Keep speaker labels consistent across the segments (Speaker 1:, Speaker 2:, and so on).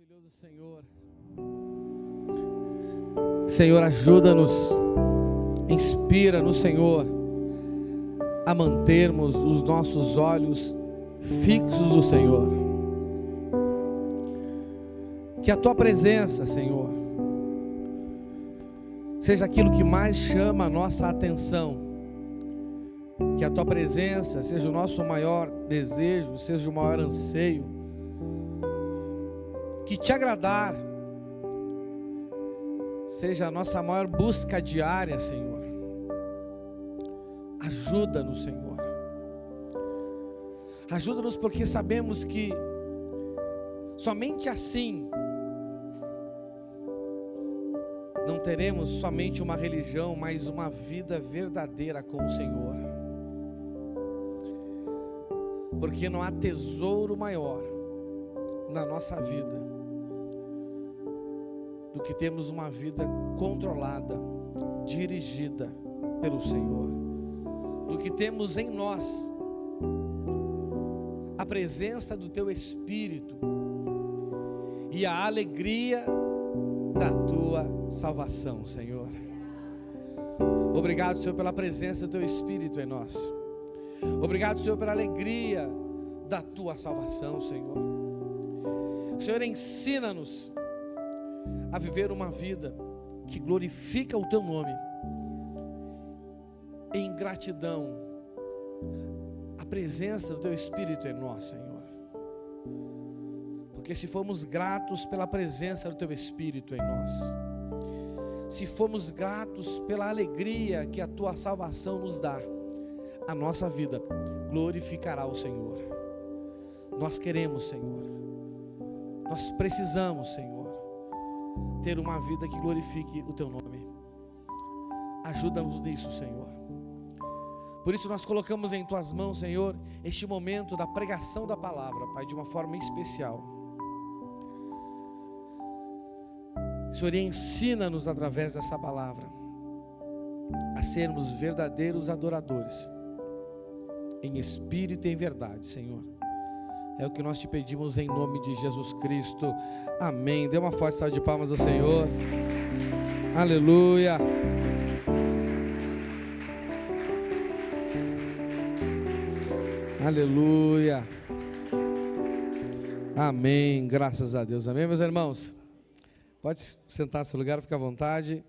Speaker 1: Maravilhoso Senhor. Senhor, ajuda-nos, inspira-nos, Senhor, a mantermos os nossos olhos fixos no Senhor. Que a Tua presença, Senhor, seja aquilo que mais chama a nossa atenção. Que a Tua presença seja o nosso maior desejo, seja o maior anseio. Que Te agradar seja a nossa maior busca diária, Senhor. Ajuda-nos, Senhor. Ajuda-nos, porque sabemos que somente assim não teremos somente uma religião, mas uma vida verdadeira com o Senhor. Porque não há tesouro maior na nossa vida do que termos uma vida controlada, dirigida pelo Senhor, do que temos em nós a presença do Teu Espírito e a alegria da Tua salvação, Senhor. Obrigado, Senhor, pela presença do Teu Espírito em nós. Obrigado, Senhor, pela alegria da Tua salvação, Senhor. Senhor, ensina-nos a viver uma vida que glorifica o Teu nome, em gratidão à presença do Teu Espírito em nós, Senhor. Porque se formos gratos pela presença do Teu Espírito em nós, se formos gratos pela alegria que a Tua salvação nos dá, a nossa vida glorificará o Senhor. Nós queremos, Senhor, nós precisamos, Senhor, ter uma vida que glorifique o Teu nome. Ajuda-nos nisso, Senhor. Por isso nós colocamos em Tuas mãos, Senhor, este momento da pregação da palavra, Pai, de uma forma especial. Senhor, ensina-nos através dessa palavra a sermos verdadeiros adoradores, em espírito e em verdade, Senhor. É o que nós Te pedimos em nome de Jesus Cristo. Amém. Dê uma forte salva de palmas ao Senhor. Aleluia. Aleluia. Amém. Graças a Deus. Amém, meus irmãos? Pode sentar no seu lugar, fica à vontade.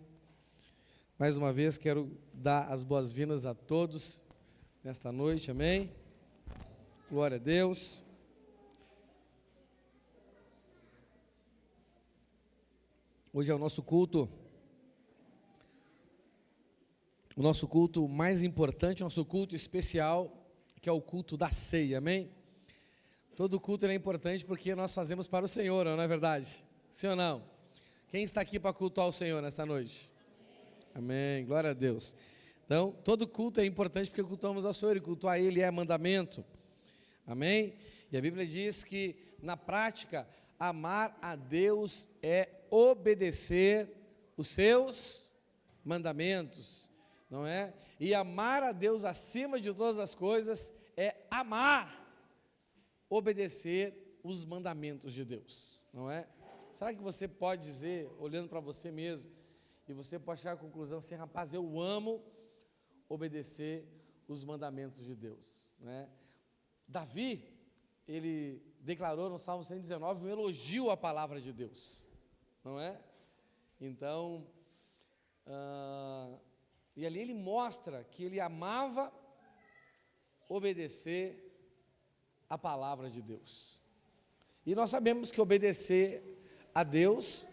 Speaker 1: Mais uma vez quero dar as boas-vindas a todos nesta noite. Amém. Glória a Deus. Hoje é o nosso culto mais importante, o nosso culto especial, que é o culto da ceia, amém? Todo culto é importante porque nós fazemos para o Senhor, não é verdade? Sim ou não? Quem está aqui para cultuar o Senhor nesta noite? Amém, glória a Deus. Então, todo culto é importante porque cultuamos ao Senhor, e cultuar Ele é mandamento, amém? E a Bíblia diz que, na prática, amar a Deus é obedecer os seus mandamentos, não é? E amar a Deus acima de todas as coisas é amar, obedecer os mandamentos de Deus, não é? Será que você pode dizer, olhando para você mesmo, e você pode chegar à conclusão assim: rapaz, eu amo obedecer os mandamentos de Deus, não é? Davi, ele declarou no Salmo 119 um elogio à palavra de Deus, não é? Então, e ali ele mostra que ele amava obedecer a palavra de Deus. E nós sabemos que obedecer a Deus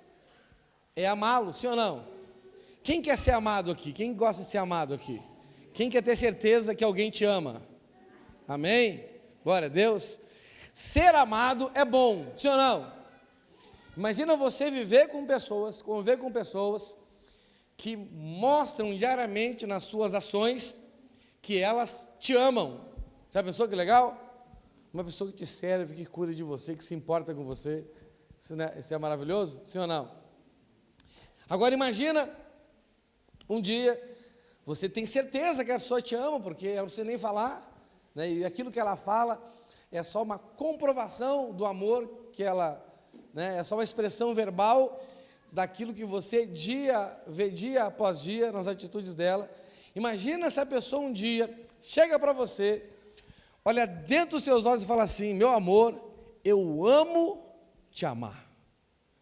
Speaker 1: é amá-lo, sim ou não? Quem quer ser amado aqui? Quem gosta de ser amado aqui? Quem quer ter certeza que alguém te ama? Amém? Glória a Deus. Ser amado é bom, sim ou não? Imagina você viver com pessoas, conviver com pessoas que mostram diariamente nas suas ações que elas te amam. Já pensou que legal? Uma pessoa que te serve, que cuida de você, que se importa com você. Isso é maravilhoso? Sim ou não? Agora imagina, um dia, você tem certeza que a pessoa te ama, porque ela não precisa nem falar, né? E aquilo que ela fala é só uma comprovação do amor que ela né? É só uma expressão verbal daquilo que você vê dia após dia nas atitudes dela. Imagina se a pessoa um dia chega para você, olha dentro dos seus olhos e fala assim: meu amor, eu amo te amar.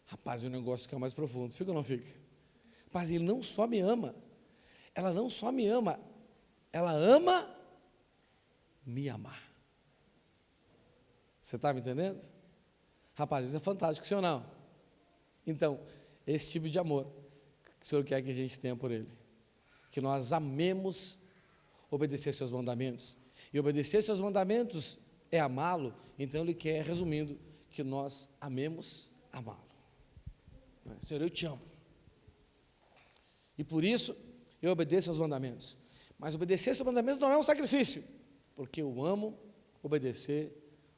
Speaker 1: Rapaz, o negócio fica mais profundo, fica ou não fica? Mas ele não só me ama, ela não só me ama, ela ama me amar. Você está me entendendo? Rapaz, isso é fantástico, sim ou não? Então, esse tipo de amor que o Senhor quer que a gente tenha por Ele. Que nós amemos obedecer seus mandamentos. E obedecer seus mandamentos é amá-lo. Então Ele quer, resumindo, que nós amemos amá-lo. Senhor, eu te amo. E por isso eu obedeço aos mandamentos. Mas obedecer seus mandamentos não é um sacrifício, porque eu amo obedecer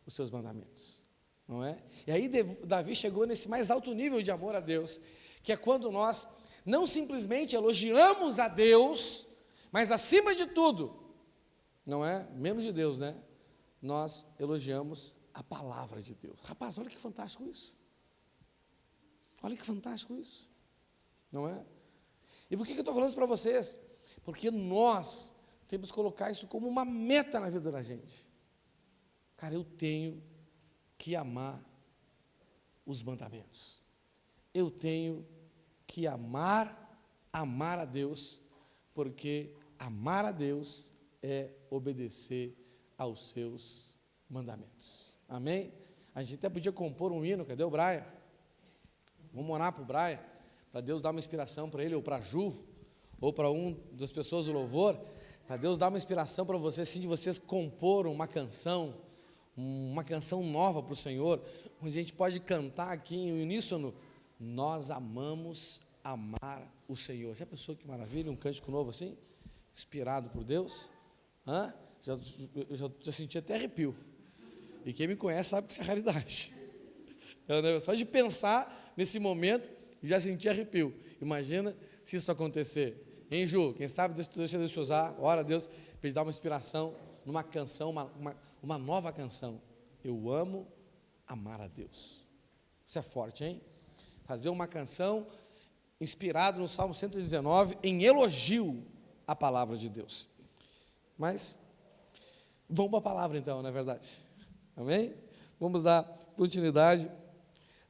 Speaker 1: os seus mandamentos. Não é? E aí Davi chegou nesse mais alto nível de amor a Deus, que é quando nós não simplesmente elogiamos a Deus, mas acima de tudo, não é? Menos de Deus, né? Nós elogiamos a palavra de Deus. Rapaz, olha que fantástico isso. Olha que fantástico isso. Não é? E por que eu estou falando isso para vocês? Porque nós temos que colocar isso como uma meta na vida da gente. Cara, eu tenho que amar os mandamentos. Eu tenho que amar a Deus, porque amar a Deus é obedecer aos seus mandamentos. Amém? A gente até podia compor um hino, cadê o Brian? Vamos orar para o Brian, para Deus dar uma inspiração para ele, ou para a Ju, ou para das pessoas do louvor, para Deus dar uma inspiração para vocês, assim, de vocês compor uma canção nova para o Senhor, onde a gente pode cantar aqui em uníssono: nós amamos amar o Senhor. Já pensou que maravilha, um cântico novo assim, inspirado por Deus? Eu já senti até arrepio, e quem me conhece sabe que isso é realidade. Só de pensar nesse momento, já senti arrepio. Imagina se isso acontecer, hein, Ju? Quem sabe deixa Deus te usar, ora a Deus para te dar uma inspiração numa canção, uma nova canção. Eu amo amar a Deus. Isso é forte, hein? Fazer uma canção inspirada no Salmo 119, em elogio à palavra de Deus. Mas vamos para a palavra então, não é verdade? Amém? Vamos dar continuidade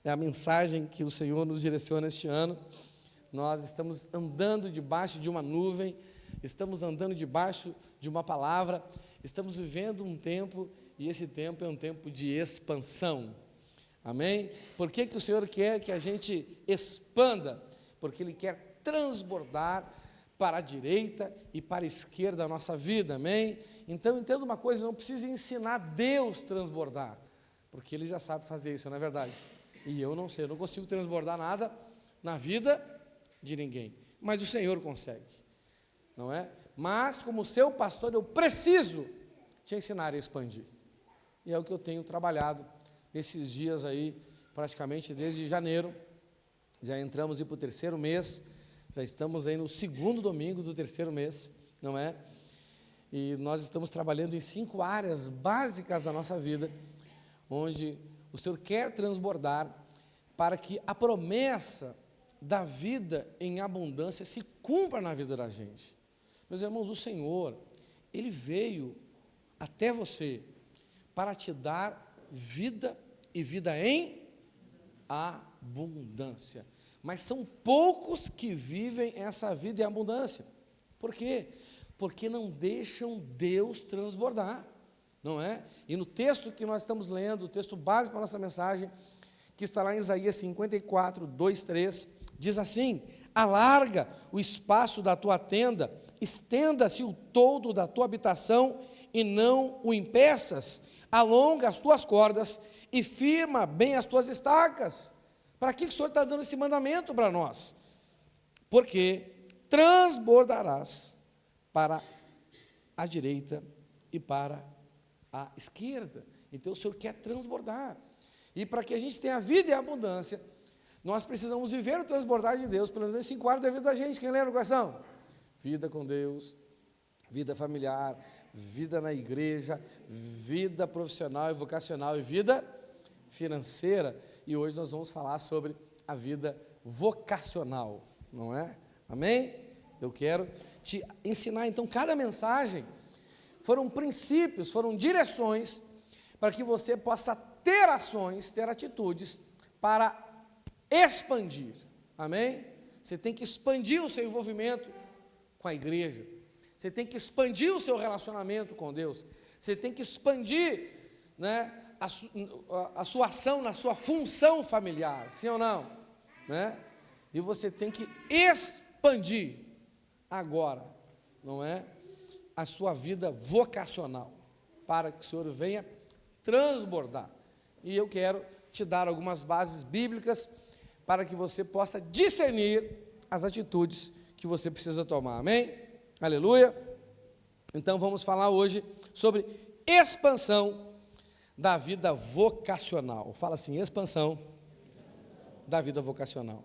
Speaker 1: à mensagem que o Senhor nos direciona este ano. Nós estamos andando debaixo de uma nuvem, estamos andando debaixo de uma palavra, estamos vivendo um tempo, e esse tempo é um tempo de expansão. Amém? Por que o Senhor quer que a gente expanda? Porque Ele quer transbordar para a direita e para a esquerda da nossa vida, amém? Então, entenda uma coisa, não precisa ensinar Deus a transbordar, porque Ele já sabe fazer isso, não é verdade? E eu não sei, eu não consigo transbordar nada na vida de ninguém, mas o Senhor consegue, não é? Mas, como seu pastor, eu preciso te ensinar a expandir, e é o que eu tenho trabalhado nesses dias aí, praticamente desde janeiro. Já entramos para o terceiro mês, já estamos aí no segundo domingo do terceiro mês, não é? E nós estamos trabalhando em 5 áreas básicas da nossa vida, onde o Senhor quer transbordar para que a promessa da vida em abundância se cumpra na vida da gente. Meus irmãos, o Senhor, Ele veio até você para te dar vida e vida em abundância. Mas são poucos que vivem essa vida em abundância. Por quê? Porque não deixam Deus transbordar, não é? E no texto que nós estamos lendo, o texto básico para a nossa mensagem, que está lá em Isaías 54, 2, 3, diz assim: alarga o espaço da tua tenda, estenda-se o toldo da tua habitação e não o impeças, alonga as tuas cordas e firma bem as tuas estacas. Para que o Senhor está dando esse mandamento para nós? Porque transbordarás para a direita e para a esquerda. Então o Senhor quer transbordar. E para que a gente tenha vida e abundância, nós precisamos viver o transbordar de Deus, pelo menos 5 áreas da vida da gente. Quem lembra quais são? Vida com Deus, vida familiar, vida na igreja, vida profissional e vocacional e vida financeira, e hoje nós vamos falar sobre a vida vocacional, não é? Amém? Eu quero te ensinar, então, cada mensagem foram princípios, foram direções para que você possa ter ações, ter atitudes para expandir, amém? Você tem que expandir o seu envolvimento com a igreja, você tem que expandir o seu relacionamento com Deus, você tem que expandir, né, a sua ação na sua função familiar, sim ou não? Né? E você tem que expandir agora, não é? A sua vida vocacional, para que o Senhor venha transbordar. E eu quero te dar algumas bases bíblicas para que você possa discernir as atitudes que você precisa tomar, amém? Aleluia! Então vamos falar hoje sobre expansão da vida vocacional. Fala assim, expansão da vida vocacional.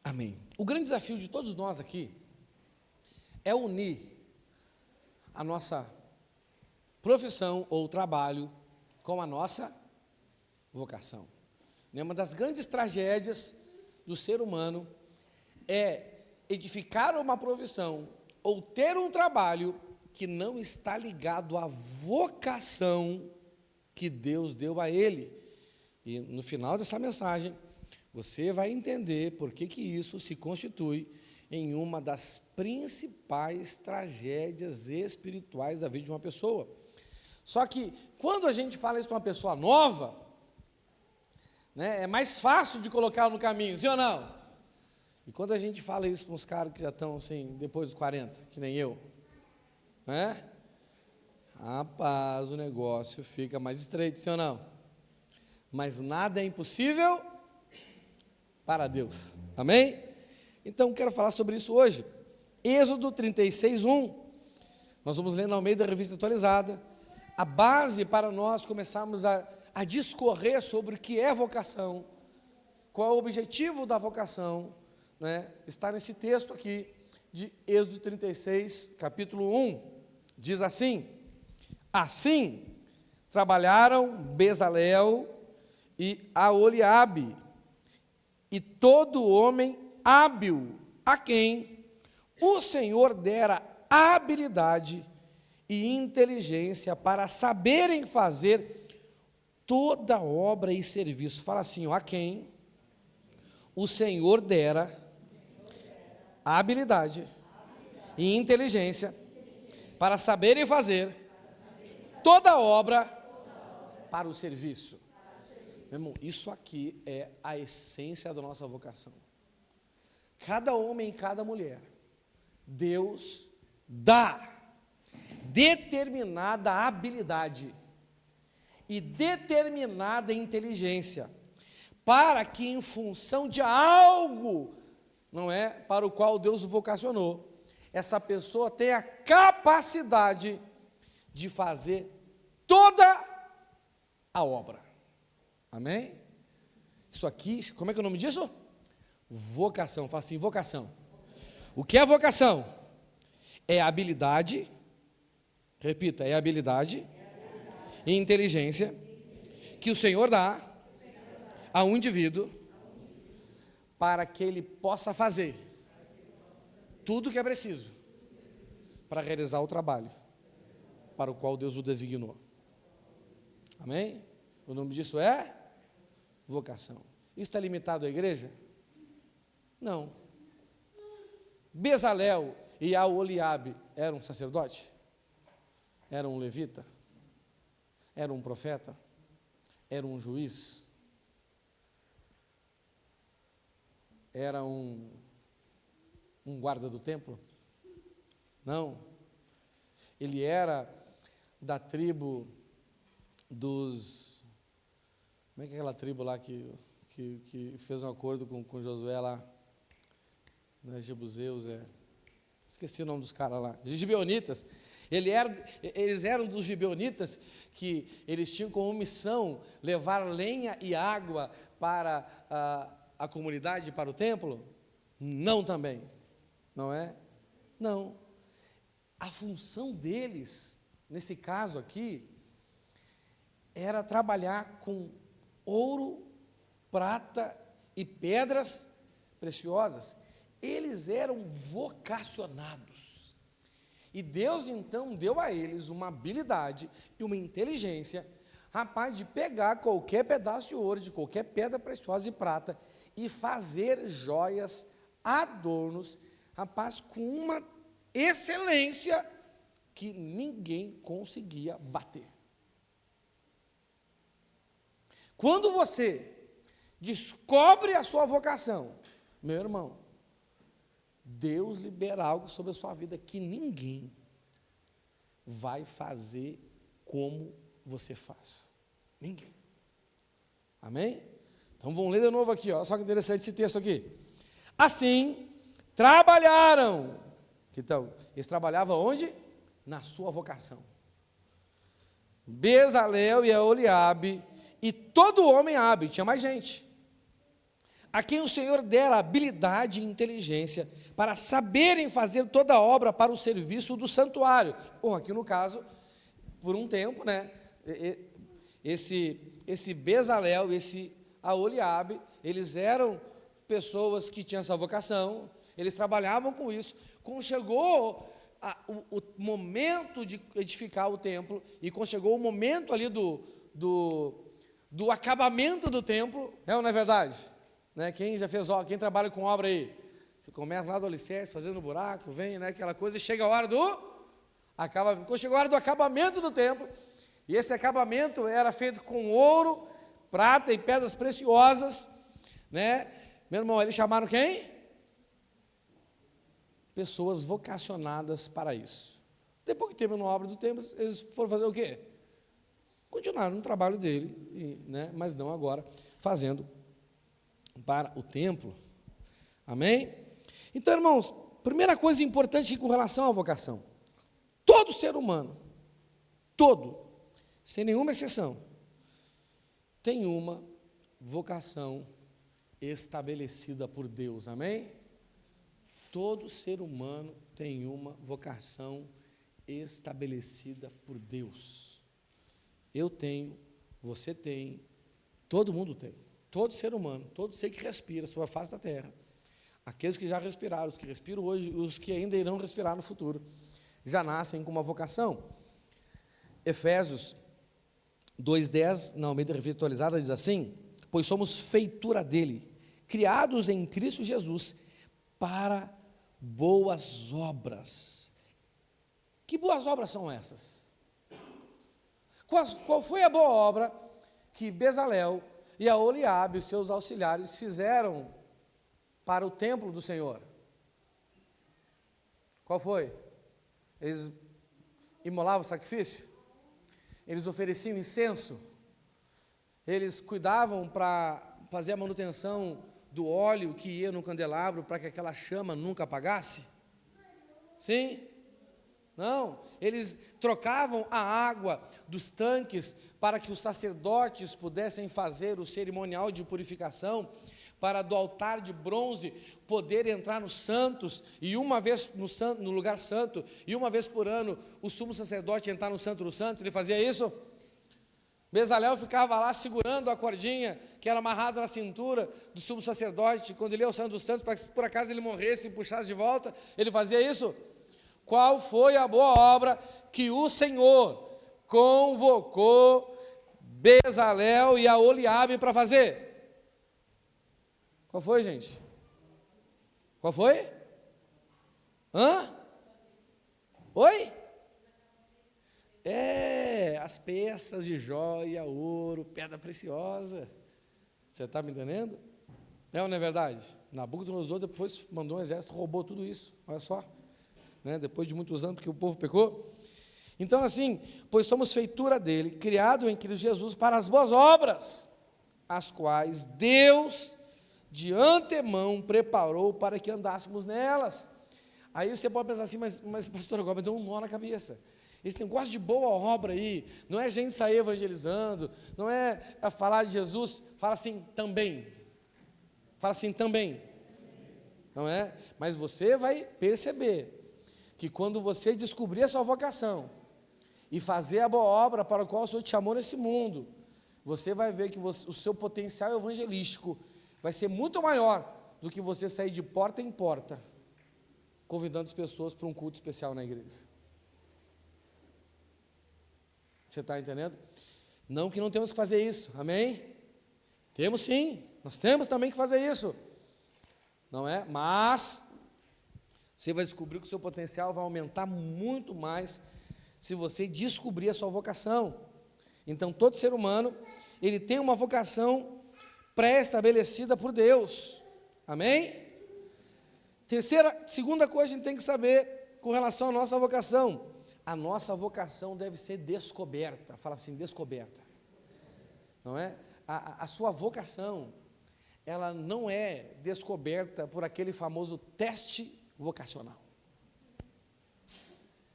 Speaker 1: Amém. O grande desafio de todos nós aqui é unir a nossa profissão ou trabalho com a nossa vocação. Uma das grandes tragédias do ser humano é edificar uma profissão ou ter um trabalho que não está ligado à vocação que Deus deu a ele. E no final dessa mensagem, você vai entender por que isso se constitui em uma das principais tragédias espirituais da vida de uma pessoa. Só que, quando a gente fala isso para uma pessoa nova, né, é mais fácil de colocá-la no caminho, sim ou não? E quando a gente fala isso para uns caras que já estão assim, depois dos 40, que nem eu, né? Rapaz, o negócio fica mais estreito, sim ou não? Mas nada é impossível para Deus, amém? Então, quero falar sobre isso hoje. Êxodo 36, 1. Nós vamos ler na Almeida Revista Atualizada. A base para nós começarmos a discorrer sobre o que é vocação, qual é o objetivo da vocação, né? Está nesse texto aqui, de Êxodo 36, capítulo 1. Diz assim: assim trabalharam Bezalel e Aholiabe, e todo homem hábil, a quem o Senhor dera habilidade e inteligência para saberem fazer toda obra e serviço. Fala assim, ó, a quem o Senhor dera habilidade e inteligência para saberem fazer toda obra para o serviço. Meu irmão, isso aqui é a essência da nossa vocação. Cada homem e cada mulher, Deus dá determinada habilidade e determinada inteligência, para que em função de algo, não é, para o qual Deus o vocacionou, essa pessoa tenha capacidade de fazer toda a obra. Amém? Isso aqui, como é que é o nome disso? Vocação. Fala assim, vocação. O que é vocação? É habilidade, repita, é habilidade e inteligência que o Senhor dá a um indivíduo para que ele possa fazer tudo o que é preciso para realizar o trabalho para o qual Deus o designou. Amém? O nome disso é vocação. Isso está limitado à igreja? Não. Bezalel e Aholiabe eram um sacerdote? Era um levita? Era um profeta? Era um juiz? Era um guarda do templo? Não. Ele era da tribo dos... Como é que é aquela tribo lá que fez um acordo com Josué lá? Não é Jebuseus, esqueci o nome dos caras lá. Gibeonitas. Eles eram dos gibeonitas que eles tinham como missão levar lenha e água para a comunidade, para o templo? Não também. Não é? Não. A função deles nesse caso aqui, era trabalhar com ouro, prata e pedras preciosas. Eles eram vocacionados. E Deus, então, deu a eles uma habilidade e uma inteligência, rapaz, de pegar qualquer pedaço de ouro, de qualquer pedra preciosa e prata, e fazer joias, adornos, rapaz, com uma excelência que ninguém conseguia bater. Quando você descobre a sua vocação, meu irmão, Deus libera algo sobre a sua vida que ninguém vai fazer como você faz. Ninguém. Amém? Então vamos ler de novo aqui, ó. Só que interessante esse texto aqui. Assim, trabalharam. Então, eles trabalhavam onde? Na sua vocação. Bezalel e Aholiabe e todo homem hábil, tinha mais gente, a quem o Senhor dera habilidade e inteligência para saberem fazer toda a obra para o serviço do santuário. Bom, aqui no caso, por um tempo, né, esse Bezalel, esse Aholiabe, eles eram pessoas que tinham essa vocação, eles trabalhavam com isso. Quando chegou o momento de edificar o templo, e quando chegou o momento ali do acabamento do templo, ou não é verdade? Né? Quem já fez, quem trabalha com obra aí, você começa lá do alicerce, fazendo buraco, vem, né, aquela coisa, e chega a hora do acabamento. Quando chegou a hora do acabamento do templo, e esse acabamento era feito com ouro, prata e pedras preciosas, né? Meu irmão, eles chamaram quem? Pessoas vocacionadas para isso. Depois que terminou a obra do templo, eles foram fazer o quê? Continuaram no trabalho dele, né? Mas não agora fazendo para o templo. Amém? Então, irmãos, primeira coisa importante com relação à vocação: todo ser humano, todo, sem nenhuma exceção, tem uma vocação estabelecida por Deus. Amém? Todo ser humano tem uma vocação estabelecida por Deus. Eu tenho, você tem, todo mundo tem. Todo ser humano, todo ser que respira sobre a face da terra, aqueles que já respiraram, os que respiram hoje, os que ainda irão respirar no futuro, já nascem com uma vocação. Efésios 2:10, na Almeida Revista Atualizada, diz assim: pois somos feitura dele, criados em Cristo Jesus, para boas obras. Que boas obras são essas? Qual foi a boa obra que Bezalel e Aholiabe, seus auxiliares, fizeram para o templo do Senhor? Qual foi? Eles imolavam sacrifício? Eles ofereciam incenso? Eles cuidavam para fazer a manutenção do óleo que ia no candelabro para que aquela chama nunca apagasse? Sim? Não, eles trocavam a água dos tanques para que os sacerdotes pudessem fazer o cerimonial de purificação, para do altar de bronze poder entrar nos santos, e uma vez no lugar santo, e uma vez por ano o sumo sacerdote entrar no santo dos santos. Ele fazia isso. Bezalel ficava lá segurando a cordinha que era amarrada na cintura do sumo sacerdote, quando ele ia ao santo dos santos, para que se por acaso ele morresse e puxasse de volta, ele fazia isso. Qual foi a boa obra que o Senhor convocou Bezalel e Aholiabe para fazer? Qual foi, gente? Qual foi? Oi? As peças de joia, ouro, pedra preciosa. Você está me entendendo? É ou não é verdade? Nabucodonosor depois mandou um exército, roubou tudo isso. Olha só. Né? Depois de muitos anos, porque o povo pecou. Então, assim, pois somos feitura dele, criado em Cristo Jesus para as boas obras, as quais Deus de antemão preparou para que andássemos nelas. Aí você pode pensar assim, mas pastor, agora me deu um nó na cabeça. Esse negócio de boa obra aí, não é gente sair evangelizando, não é falar de Jesus, fala assim também. Fala assim também. Não é? Mas você vai perceber que quando você descobrir a sua vocação e fazer a boa obra para a qual o Senhor te chamou nesse mundo, você vai ver que o seu potencial evangelístico vai ser muito maior do que você sair de porta em porta, convidando as pessoas para um culto especial na igreja. Você está entendendo? Não que não temos que fazer isso, amém? Temos sim, nós temos também que fazer isso, não é? Mas você vai descobrir que o seu potencial vai aumentar muito mais se você descobrir a sua vocação. Então, todo ser humano, ele tem uma vocação pré-estabelecida por Deus, amém? Segunda coisa que a gente tem que saber com relação à nossa vocação: a nossa vocação deve ser descoberta. Fala assim, descoberta, não é? A sua vocação, ela não é descoberta por aquele famoso teste vocacional.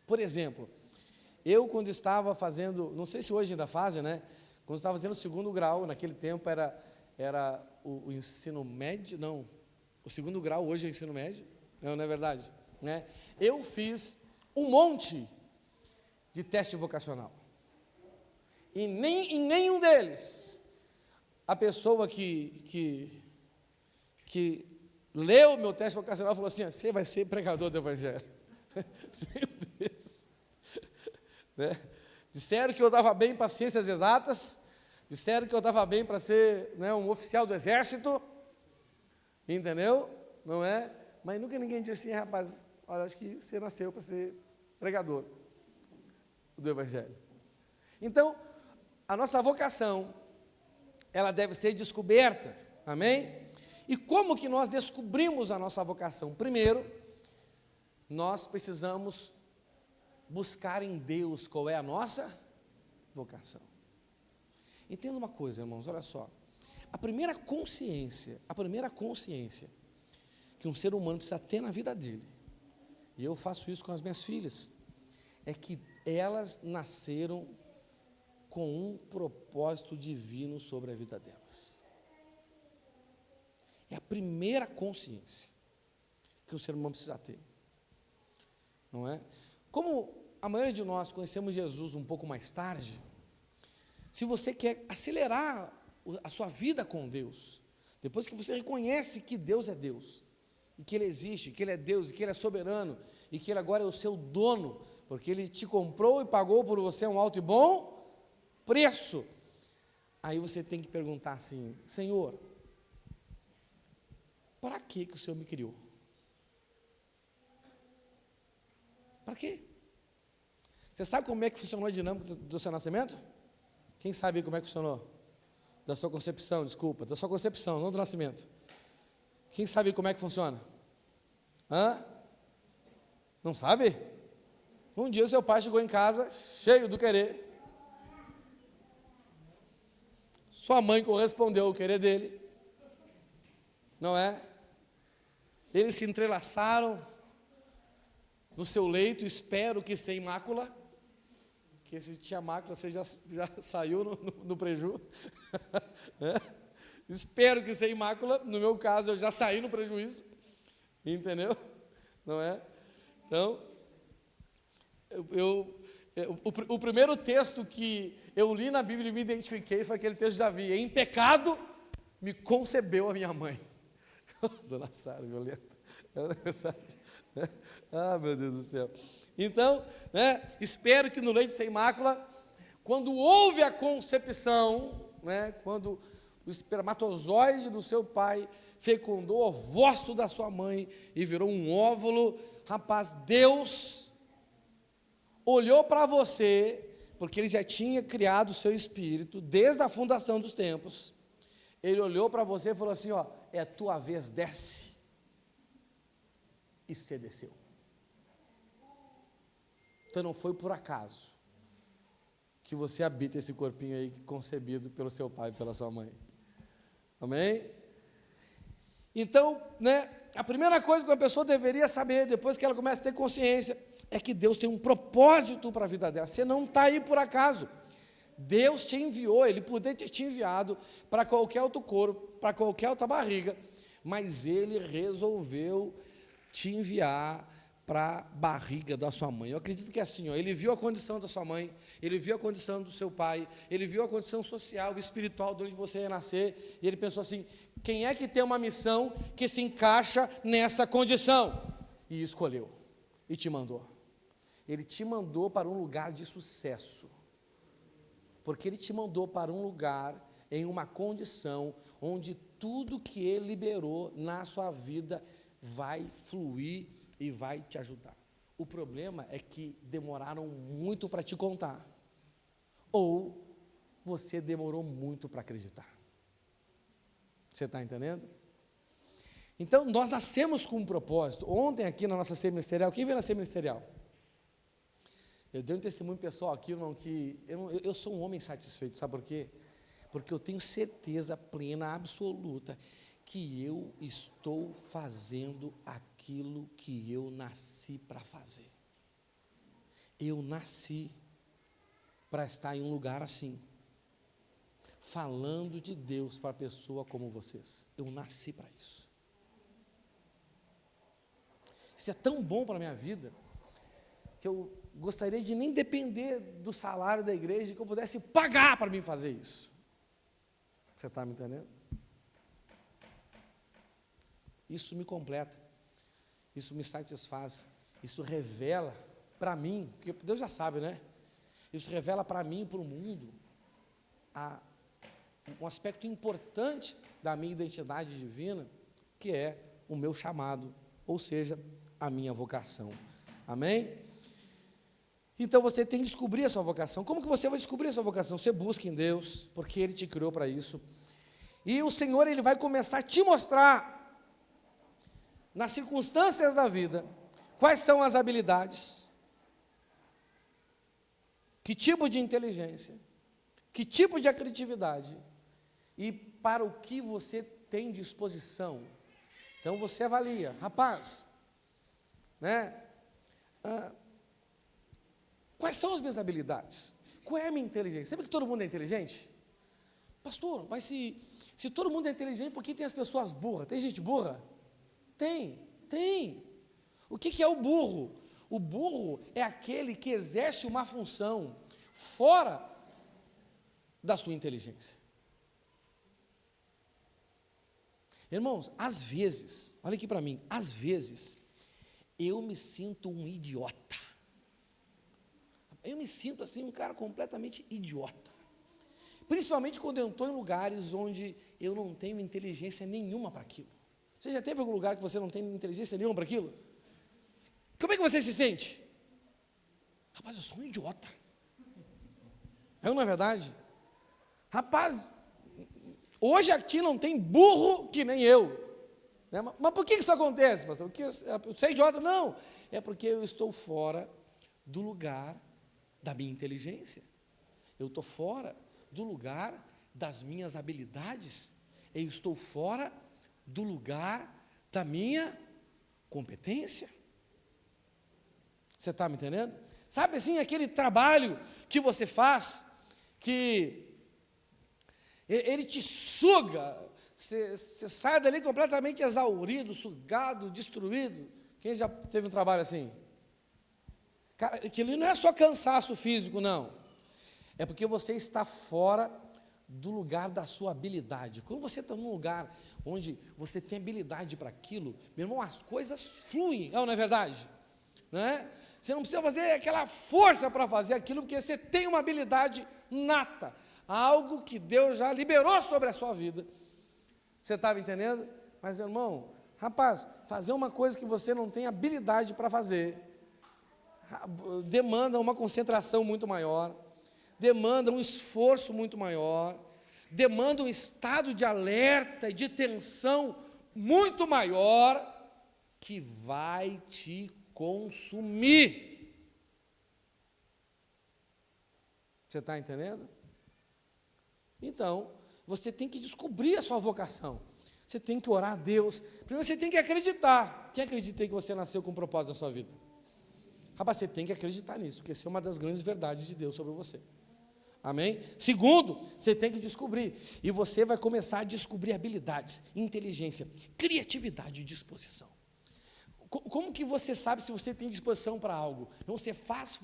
Speaker 1: Por exemplo, eu quando estava fazendo, não sei se hoje ainda fazem, né? Quando estava fazendo o 2º grau, naquele tempo era o ensino médio, não, o 2º grau hoje é o ensino médio, não é verdade? Né? Eu fiz um monte de teste vocacional, e em nenhum deles, a pessoa que leu meu teste vocacional falou assim: você vai ser pregador do evangelho. Meu Deus, né? Disseram que eu dava bem para ciências exatas, disseram que eu dava bem para ser, né, um oficial do exército, entendeu? Não é? Mas nunca ninguém disse assim: rapaz, olha, acho que você nasceu para ser pregador do evangelho. Então, a nossa vocação, ela deve ser descoberta, amém? E como que nós descobrimos a nossa vocação? Primeiro, nós precisamos buscar em Deus qual é a nossa vocação. Entenda uma coisa, irmãos, olha só. A primeira consciência que um ser humano precisa ter na vida dele, e eu faço isso com as minhas filhas, é que elas nasceram com um propósito divino sobre a vida delas. É a primeira consciência que o ser humano precisa ter, não é? Como a maioria de nós conhecemos Jesus um pouco mais tarde, se você quer acelerar a sua vida com Deus, depois que você reconhece que Deus é Deus, e que Ele existe, que Ele é Deus, e que Ele é soberano, e que Ele agora é o seu dono, porque Ele te comprou e pagou por você um alto e bom preço, aí você tem que perguntar assim: Senhor, para que o Senhor me criou? Para quê? Você sabe como é que funcionou a dinâmica do seu nascimento? Quem sabe como é que funcionou? Da sua concepção, desculpa, da sua concepção, não do nascimento. Quem sabe como é que funciona? Hã? Não sabe? Um dia o seu pai chegou em casa cheio do querer. Sua mãe correspondeu ao querer dele. Não é? Eles se entrelaçaram no seu leito, espero que sem mácula, que se tinha mácula você já saiu no preju. É? Espero que sem mácula, no meu caso eu já saí no prejuízo, entendeu? Não é? Então, o primeiro texto que eu li na Bíblia e me identifiquei foi aquele texto de Davi: em pecado me concebeu a minha mãe. Dona Sara, violenta, é verdade. Ah, meu Deus do céu. Então, né, espero que no leite sem mácula, quando houve a concepção, né, quando o espermatozoide do seu pai fecundou o ovácio da sua mãe e virou um óvulo, rapaz, Deus olhou para você, porque Ele já tinha criado o seu espírito desde a fundação dos tempos. Ele olhou para você e falou assim: ó, é a tua vez, desce. E você desceu. Então não foi por acaso que você habita esse corpinho aí concebido pelo seu pai e pela sua mãe. Amém? Então, né, a primeira coisa que uma pessoa deveria saber, depois que ela começa a ter consciência, é que Deus tem um propósito para a vida dela. Você não está aí por acaso. Deus te enviou, Ele poderia ter te enviado para qualquer outro corpo, para qualquer outra barriga, mas Ele resolveu te enviar para a barriga da sua mãe. Eu acredito que é assim, ó, ele viu a condição da sua mãe, ele viu a condição do seu pai, ele viu a condição social, espiritual de onde você ia nascer, e ele pensou assim: quem é que tem uma missão que se encaixa nessa condição? E escolheu, e te mandou. Ele te mandou para um lugar de sucesso, porque ele te mandou para um lugar, em uma condição, onde tudo que ele liberou na sua vida vai fluir e vai te ajudar. O problema é que demoraram muito para te contar, ou você demorou muito para acreditar. Você está entendendo? Então, nós nascemos com um propósito. Ontem aqui na nossa ceia ministerial, quem veio na ceia ministerial? Eu dei um testemunho pessoal aqui, irmão, que eu sou um homem satisfeito, sabe por quê? Porque eu tenho certeza plena, absoluta, que eu estou fazendo aquilo que eu nasci para fazer. Eu nasci para estar em um lugar assim, falando de Deus para pessoa como vocês. Eu nasci para isso. Isso é tão bom para a minha vida, que eu gostaria de nem depender do salário da igreja, que eu pudesse pagar para mim fazer isso. Você está me entendendo? Isso me completa, isso me satisfaz, isso revela para mim, porque Deus já sabe, né? Isso revela para mim e para o mundo um aspecto importante da minha identidade divina, que é o meu chamado, ou seja, a minha vocação. Amém? Então você tem que descobrir a sua vocação. Como que você vai descobrir a sua vocação? Você busca em Deus, porque Ele te criou para isso. E o Senhor, Ele vai começar a te mostrar, nas circunstâncias da vida, quais são as habilidades, que tipo de inteligência, que tipo de criatividade, e para o que você tem disposição. Então você avalia, rapaz, né? Quais são as minhas habilidades? Qual é a minha inteligência? Sabe que todo mundo é inteligente? Pastor, mas se todo mundo é inteligente, por que tem as pessoas burras? Tem gente burra? Tem. O que é o burro? O burro é aquele que exerce uma função fora da sua inteligência. Irmãos, às vezes, olha aqui para mim, às vezes, eu me sinto um idiota. Eu me sinto assim, um cara completamente idiota. Principalmente quando eu estou em lugares onde eu não tenho inteligência nenhuma para aquilo. Você já teve algum lugar que você não tem inteligência nenhuma para aquilo? Como é que você se sente? Rapaz, eu sou um idiota. Não é verdade? Rapaz, hoje aqui não tem burro que nem eu. Né? Mas por que isso acontece, pastor? Porque você é idiota? Não. É porque eu estou fora do lugar da minha inteligência. Eu estou fora do lugar das minhas habilidades. Eu estou fora do lugar da minha competência. Você está me entendendo? Sabe assim, aquele trabalho que você faz, que ele te suga, você sai dali completamente exaurido, sugado, destruído. Quem já teve um trabalho assim? Cara, aquilo não é só cansaço físico, não. É porque você está fora do lugar da sua habilidade. Quando você está num lugar onde você tem habilidade para aquilo, meu irmão, as coisas fluem, não é verdade? Não é? Você não precisa fazer aquela força para fazer aquilo, porque você tem uma habilidade nata, algo que Deus já liberou sobre a sua vida. Você estava entendendo? Mas, meu irmão, rapaz, fazer uma coisa que você não tem habilidade para fazer, demanda uma concentração muito maior, demanda um esforço muito maior, demanda um estado de alerta e de tensão muito maior, que vai te consumir. Você está entendendo? Então, você tem que descobrir a sua vocação. Você tem que orar a Deus. Primeiro você tem que acreditar. Quem acredita que você nasceu com um propósito na sua vida? Rapaz, você tem que acreditar nisso, porque essa é uma das grandes verdades de Deus sobre você. Amém? Segundo, você tem que descobrir. E você vai começar a descobrir habilidades, inteligência, criatividade e disposição. Como que você sabe se você tem disposição para algo? Então você faz.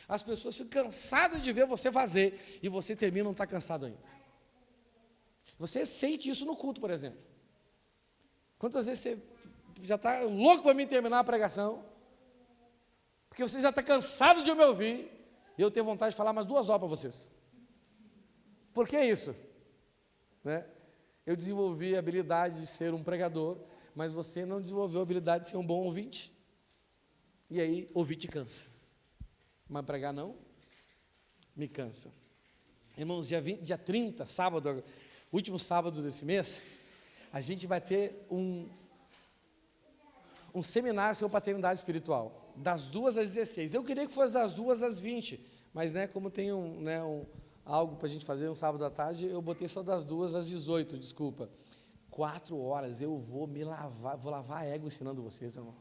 Speaker 1: As pessoas ficam cansadas de ver você fazer e você termina não está cansado ainda. Você sente isso no culto, por exemplo. Quantas vezes você já está louco para mim terminar a pregação? Porque você já está cansado de me ouvir e eu tenho vontade de falar mais 2 horas para vocês. Por que isso? Né? Eu desenvolvi a habilidade de ser um pregador, mas você não desenvolveu a habilidade de ser um bom ouvinte. E aí, ouvir te cansa. Mas pregar não, me cansa. Irmãos, dia 30, sábado, último sábado desse mês, a gente vai ter um seminário sobre paternidade espiritual, das 2 às 16. Eu queria que fosse das 2 às 20, mas como tem algo para a gente fazer um sábado à tarde, eu botei só das 2 às 18, desculpa. 4 horas eu vou lavar a égua ensinando vocês, meu irmão.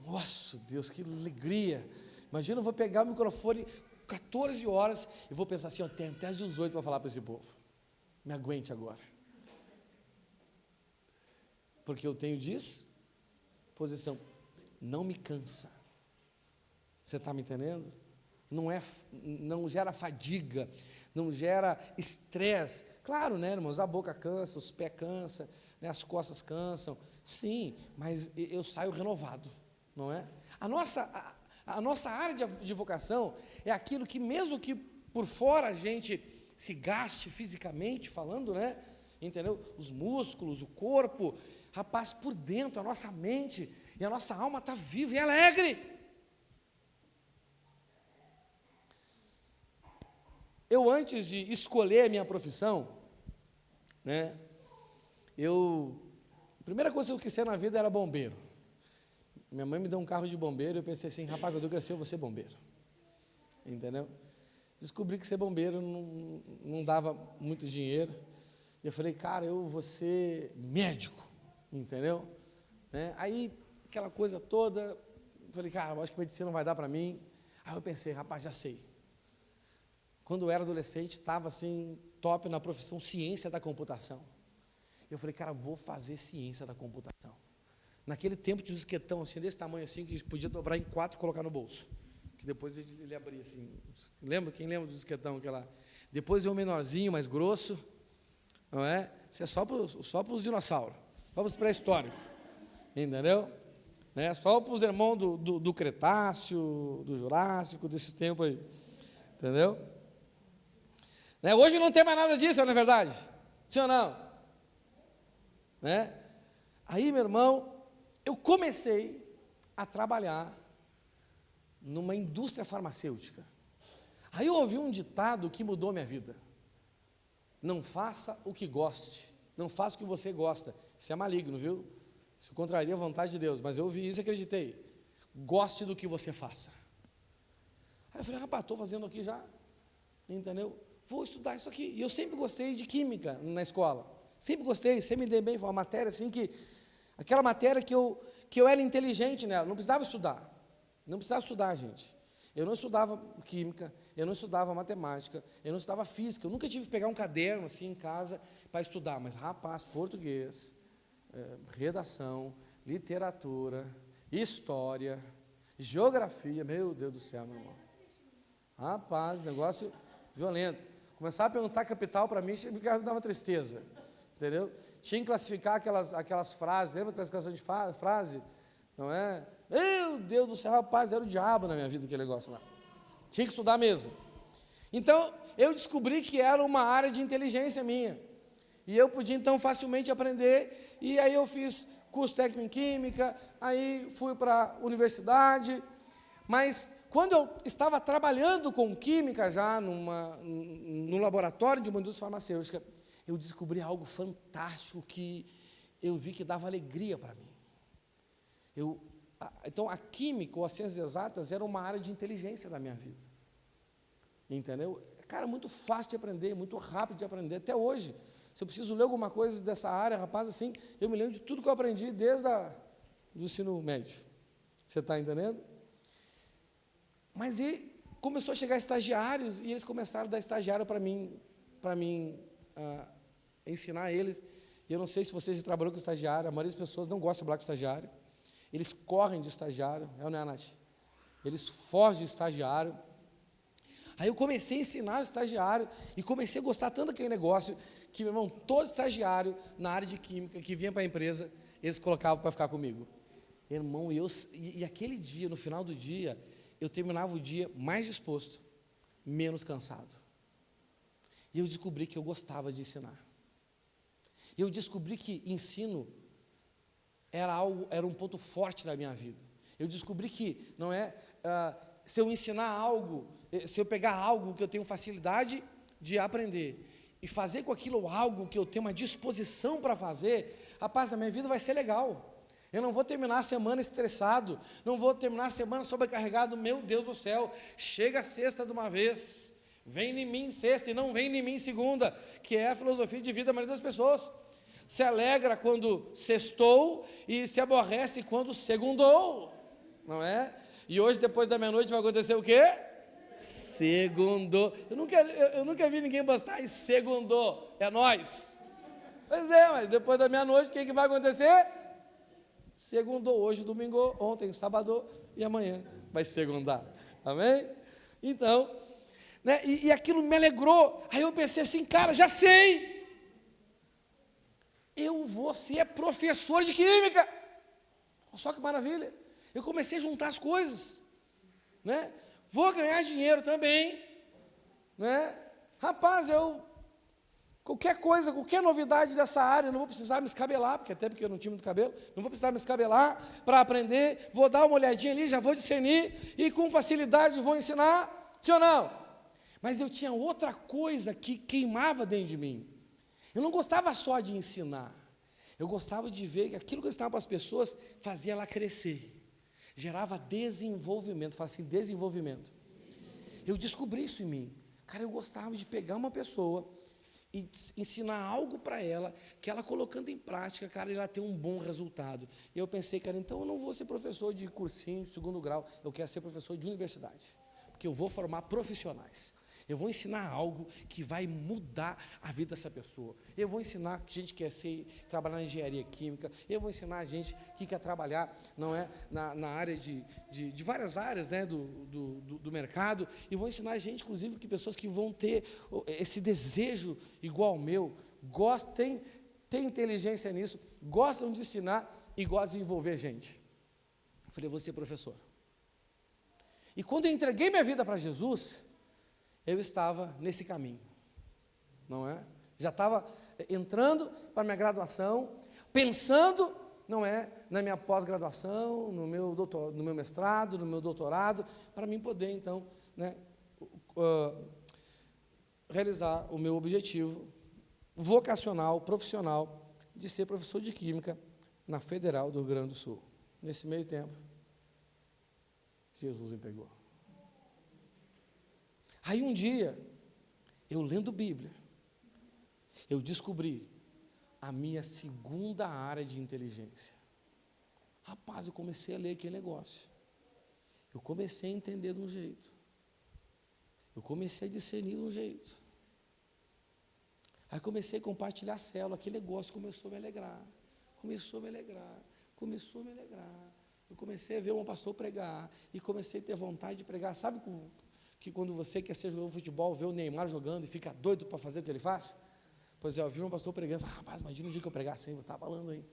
Speaker 1: Nossa, Deus, que alegria. Imagina, eu vou pegar o microfone 14 horas e vou pensar assim, eu tenho até às 18 para falar para esse povo. Me aguente agora. Porque eu tenho disposição. Não me cansa. Você está me entendendo? Não gera fadiga, não gera estresse. Claro, né, irmãos, a boca cansa, os pés cansam, né, as costas cansam. Sim, mas eu saio renovado, não é? A nossa área de vocação é aquilo que, mesmo que por fora a gente se gaste fisicamente falando, né? Entendeu? Os músculos, o corpo, rapaz, por dentro, a nossa mente e a nossa alma está viva e alegre. Eu, antes de escolher a minha profissão, né? A primeira coisa que eu quis ser na vida era bombeiro. Minha mãe me deu um carro de bombeiro, eu pensei assim, rapaz, quando eu crescer eu vou ser bombeiro. Entendeu? Descobri que ser bombeiro não dava muito dinheiro. E eu falei, cara, eu vou ser médico, entendeu? Né? Aí, aquela coisa toda, eu falei, cara, eu acho que medicina não vai dar para mim. Aí eu pensei, rapaz, já sei. Quando eu era adolescente, estava assim, top na profissão ciência da computação. Eu falei, cara, vou fazer ciência da computação. Naquele tempo tinha um disquetão assim, desse tamanho assim, que podia dobrar em 4 e colocar no bolso. Que depois ele abria assim. Quem lembra do disquetão? Depois veio um menorzinho, mais grosso. Não é? Isso é só para os dinossauros, só para os pré-históricos. Entendeu? Né? Só para os irmãos do Cretáceo, do Jurássico, desses tempos aí. Entendeu? Né? Hoje não tem mais nada disso, não é verdade? Sim ou não? Né? Aí, meu irmão, eu comecei a trabalhar numa indústria farmacêutica. Aí eu ouvi um ditado que mudou minha vida. Não faça o que goste, não faça o que você gosta. Isso é maligno, viu? Isso contraria a vontade de Deus, mas eu ouvi isso e acreditei. Goste do que você faça. Aí eu falei, rapaz, estou fazendo aqui já, entendeu? Vou estudar isso aqui. E eu sempre gostei de química na escola. Sempre gostei, sempre me dei bem. Foi uma matéria assim aquela matéria que eu era inteligente nela, não precisava estudar. Não precisava estudar, gente. Eu não estudava química, eu não estudava matemática, eu não estudava física. Eu nunca tive que pegar um caderno assim em casa para estudar. Mas, rapaz, português, redação, literatura, história, geografia, meu Deus do céu, meu irmão. Rapaz, negócio violento. Começar a perguntar capital para mim, me dava tristeza. Entendeu? Tinha que classificar aquelas frases, lembra a classificação de frase? Não é? Meu Deus do céu, rapaz, era o diabo na minha vida aquele negócio lá. Tinha que estudar mesmo. Então, eu descobri que era uma área de inteligência minha. E eu podia, então, facilmente aprender. E aí eu fiz curso técnico em química, aí fui para a universidade. Mas, quando eu estava trabalhando com química já, num laboratório de uma indústria farmacêutica, eu descobri algo fantástico que eu vi que dava alegria para mim. Então, a química ou as ciências exatas era uma área de inteligência da minha vida. Entendeu? Cara, muito fácil de aprender, muito rápido de aprender. Até hoje, se eu preciso ler alguma coisa dessa área, rapaz, assim, eu me lembro de tudo que eu aprendi desde do ensino médio. Você está entendendo? Mas começou a chegar estagiários, e eles começaram a dar estagiário para mim ensinar eles. E eu não sei se você já trabalhou com estagiário, a maioria das pessoas não gosta de trabalhar com estagiário. Eles correm de estagiário, é ou não é, Nath? Eles fogem de estagiário. Aí eu comecei a ensinar o estagiário e comecei a gostar tanto daquele negócio que, meu irmão, todo estagiário na área de química que vinha para a empresa, eles colocavam para ficar comigo. Irmão, e aquele dia, no final do dia, eu terminava o dia mais disposto, menos cansado. E eu descobri que eu gostava de ensinar. E eu descobri que ensino era um ponto forte da minha vida. Eu descobri que, não é, se eu ensinar algo, se eu pegar algo que eu tenho facilidade de aprender, e fazer com aquilo algo que eu tenho uma disposição para fazer, rapaz, a minha vida vai ser legal. Eu não vou terminar a semana estressado, não vou terminar a semana sobrecarregado, meu Deus do céu, chega a sexta de uma vez, vem em mim sexta e não vem em mim segunda, que é a filosofia de vida da maioria das pessoas. Se alegra quando sextou e se aborrece quando segundou, não é? E hoje, depois da meia-noite, vai acontecer o quê? Segundou. Eu nunca vi ninguém postar e segundou, é nós. Pois é, mas depois da meia-noite, o que vai acontecer? Segundou, hoje, domingo, ontem, sábado e amanhã vai segundar, amém? Então, né, e aquilo me alegrou, aí eu pensei assim, cara, já sei, eu vou ser professor de química, só que maravilha, eu comecei a juntar as coisas, né, vou ganhar dinheiro também, né, rapaz, qualquer coisa, qualquer novidade dessa área, eu não vou precisar me escabelar, porque eu não tinha muito cabelo, não vou precisar me escabelar para aprender, vou dar uma olhadinha ali, já vou discernir, e com facilidade vou ensinar, sim ou não? Mas eu tinha outra coisa que queimava dentro de mim, eu não gostava só de ensinar, eu gostava de ver que aquilo que eu ensinava para as pessoas, fazia ela crescer, gerava desenvolvimento, fala assim, desenvolvimento, eu descobri isso em mim, cara, eu gostava de pegar uma pessoa, e ensinar algo para ela, que ela colocando em prática, cara, ela tem um bom resultado. E eu pensei, cara, então eu não vou ser professor de cursinho, de segundo grau, eu quero ser professor de universidade, porque eu vou formar profissionais. Eu vou ensinar algo que vai mudar a vida dessa pessoa. Eu vou ensinar que a gente quer trabalhar na engenharia química, eu vou ensinar a gente que quer trabalhar, não é, na área de várias áreas, né, do mercado, e vou ensinar a gente, inclusive, que pessoas que vão ter esse desejo igual ao meu, têm inteligência nisso, gostam de ensinar e gostam de envolver gente. Eu falei, eu vou ser professor. E quando eu entreguei minha vida para Jesus, eu estava nesse caminho, não é? Já estava entrando para a minha graduação, pensando, não é, na minha pós-graduação, no meu mestrado, no meu doutorado, para mim poder, então, né, realizar o meu objetivo vocacional, profissional, de ser professor de Química na Federal do Rio Grande do Sul. Nesse meio tempo, Jesus me pegou. Aí um dia, eu lendo Bíblia, eu descobri a minha segunda área de inteligência. Rapaz, eu comecei a ler aquele negócio. Eu comecei a entender de um jeito. Eu comecei a discernir de um jeito. Aí comecei a compartilhar a célula, aquele negócio começou a me alegrar. Começou a me alegrar. Eu comecei a ver um pastor pregar, e comecei a ter vontade de pregar. Sabe que quando você quer ser jogador de futebol, vê o Neymar jogando e fica doido para fazer o que ele faz? Pois é, eu vi um pastor pregando, falei, rapaz, imagina um dia que eu pregar assim, vou estar falando aí.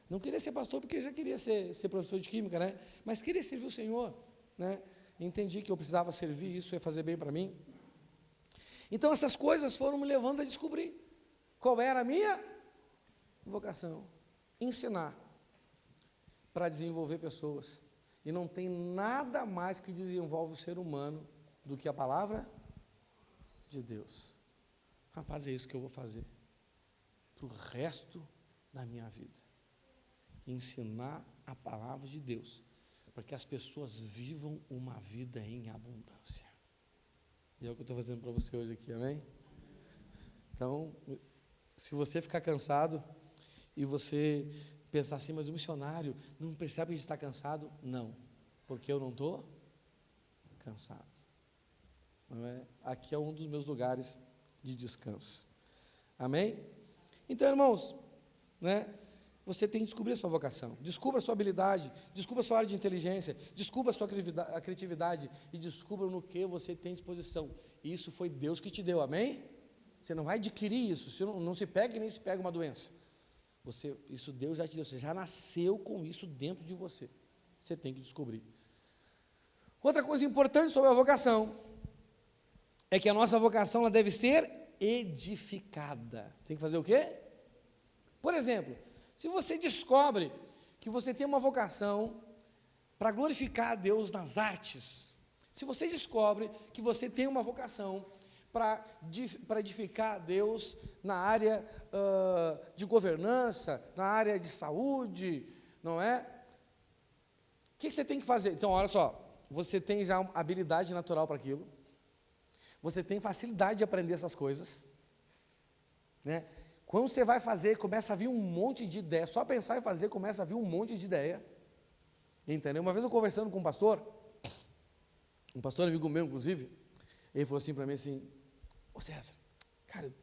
Speaker 1: Não queria ser pastor porque já queria ser professor de química, né? Mas queria servir o Senhor, né? Entendi que eu precisava servir, isso ia fazer bem para mim. Então essas coisas foram me levando a descobrir qual era a minha vocação. Ensinar para desenvolver pessoas. E não tem nada mais que desenvolve o ser humano do que a palavra de Deus. Rapaz, é isso que eu vou fazer para o resto da minha vida. Ensinar a palavra de Deus, para que as pessoas vivam uma vida em abundância. E é o que eu estou fazendo para você hoje aqui, amém? Então, se você ficar cansado e você pensar assim, mas o missionário não percebe que a gente está cansado? Não, porque eu não estou cansado. Não é? Aqui é um dos meus lugares de descanso. Amém? Então, irmãos, né? Você tem que descobrir a sua vocação. Descubra a sua habilidade, descubra a sua área de inteligência, descubra a sua criatividade e descubra no que você tem disposição. Isso foi Deus que te deu, amém? Você não vai adquirir isso, você não se pega e nem se pega uma doença. Isso Deus já te deu, você já nasceu com isso dentro de você. Você tem que descobrir. Outra coisa importante sobre a vocação é que a nossa vocação ela deve ser edificada. Tem que fazer o quê? Por exemplo, se você descobre que você tem uma vocação para glorificar a Deus nas artes, se você descobre que você tem uma vocação para edificar a Deus na área de governança, na área de saúde, não é? O que você tem que fazer? Então, olha só, você tem já uma habilidade natural para aquilo, você tem facilidade de aprender essas coisas, né? Quando você vai fazer, começa a vir um monte de ideia, só pensar em fazer, começa a vir um monte de ideia, entendeu? Uma vez eu conversando com um pastor amigo meu, inclusive, ele falou assim para mim assim, ô César, cara, eu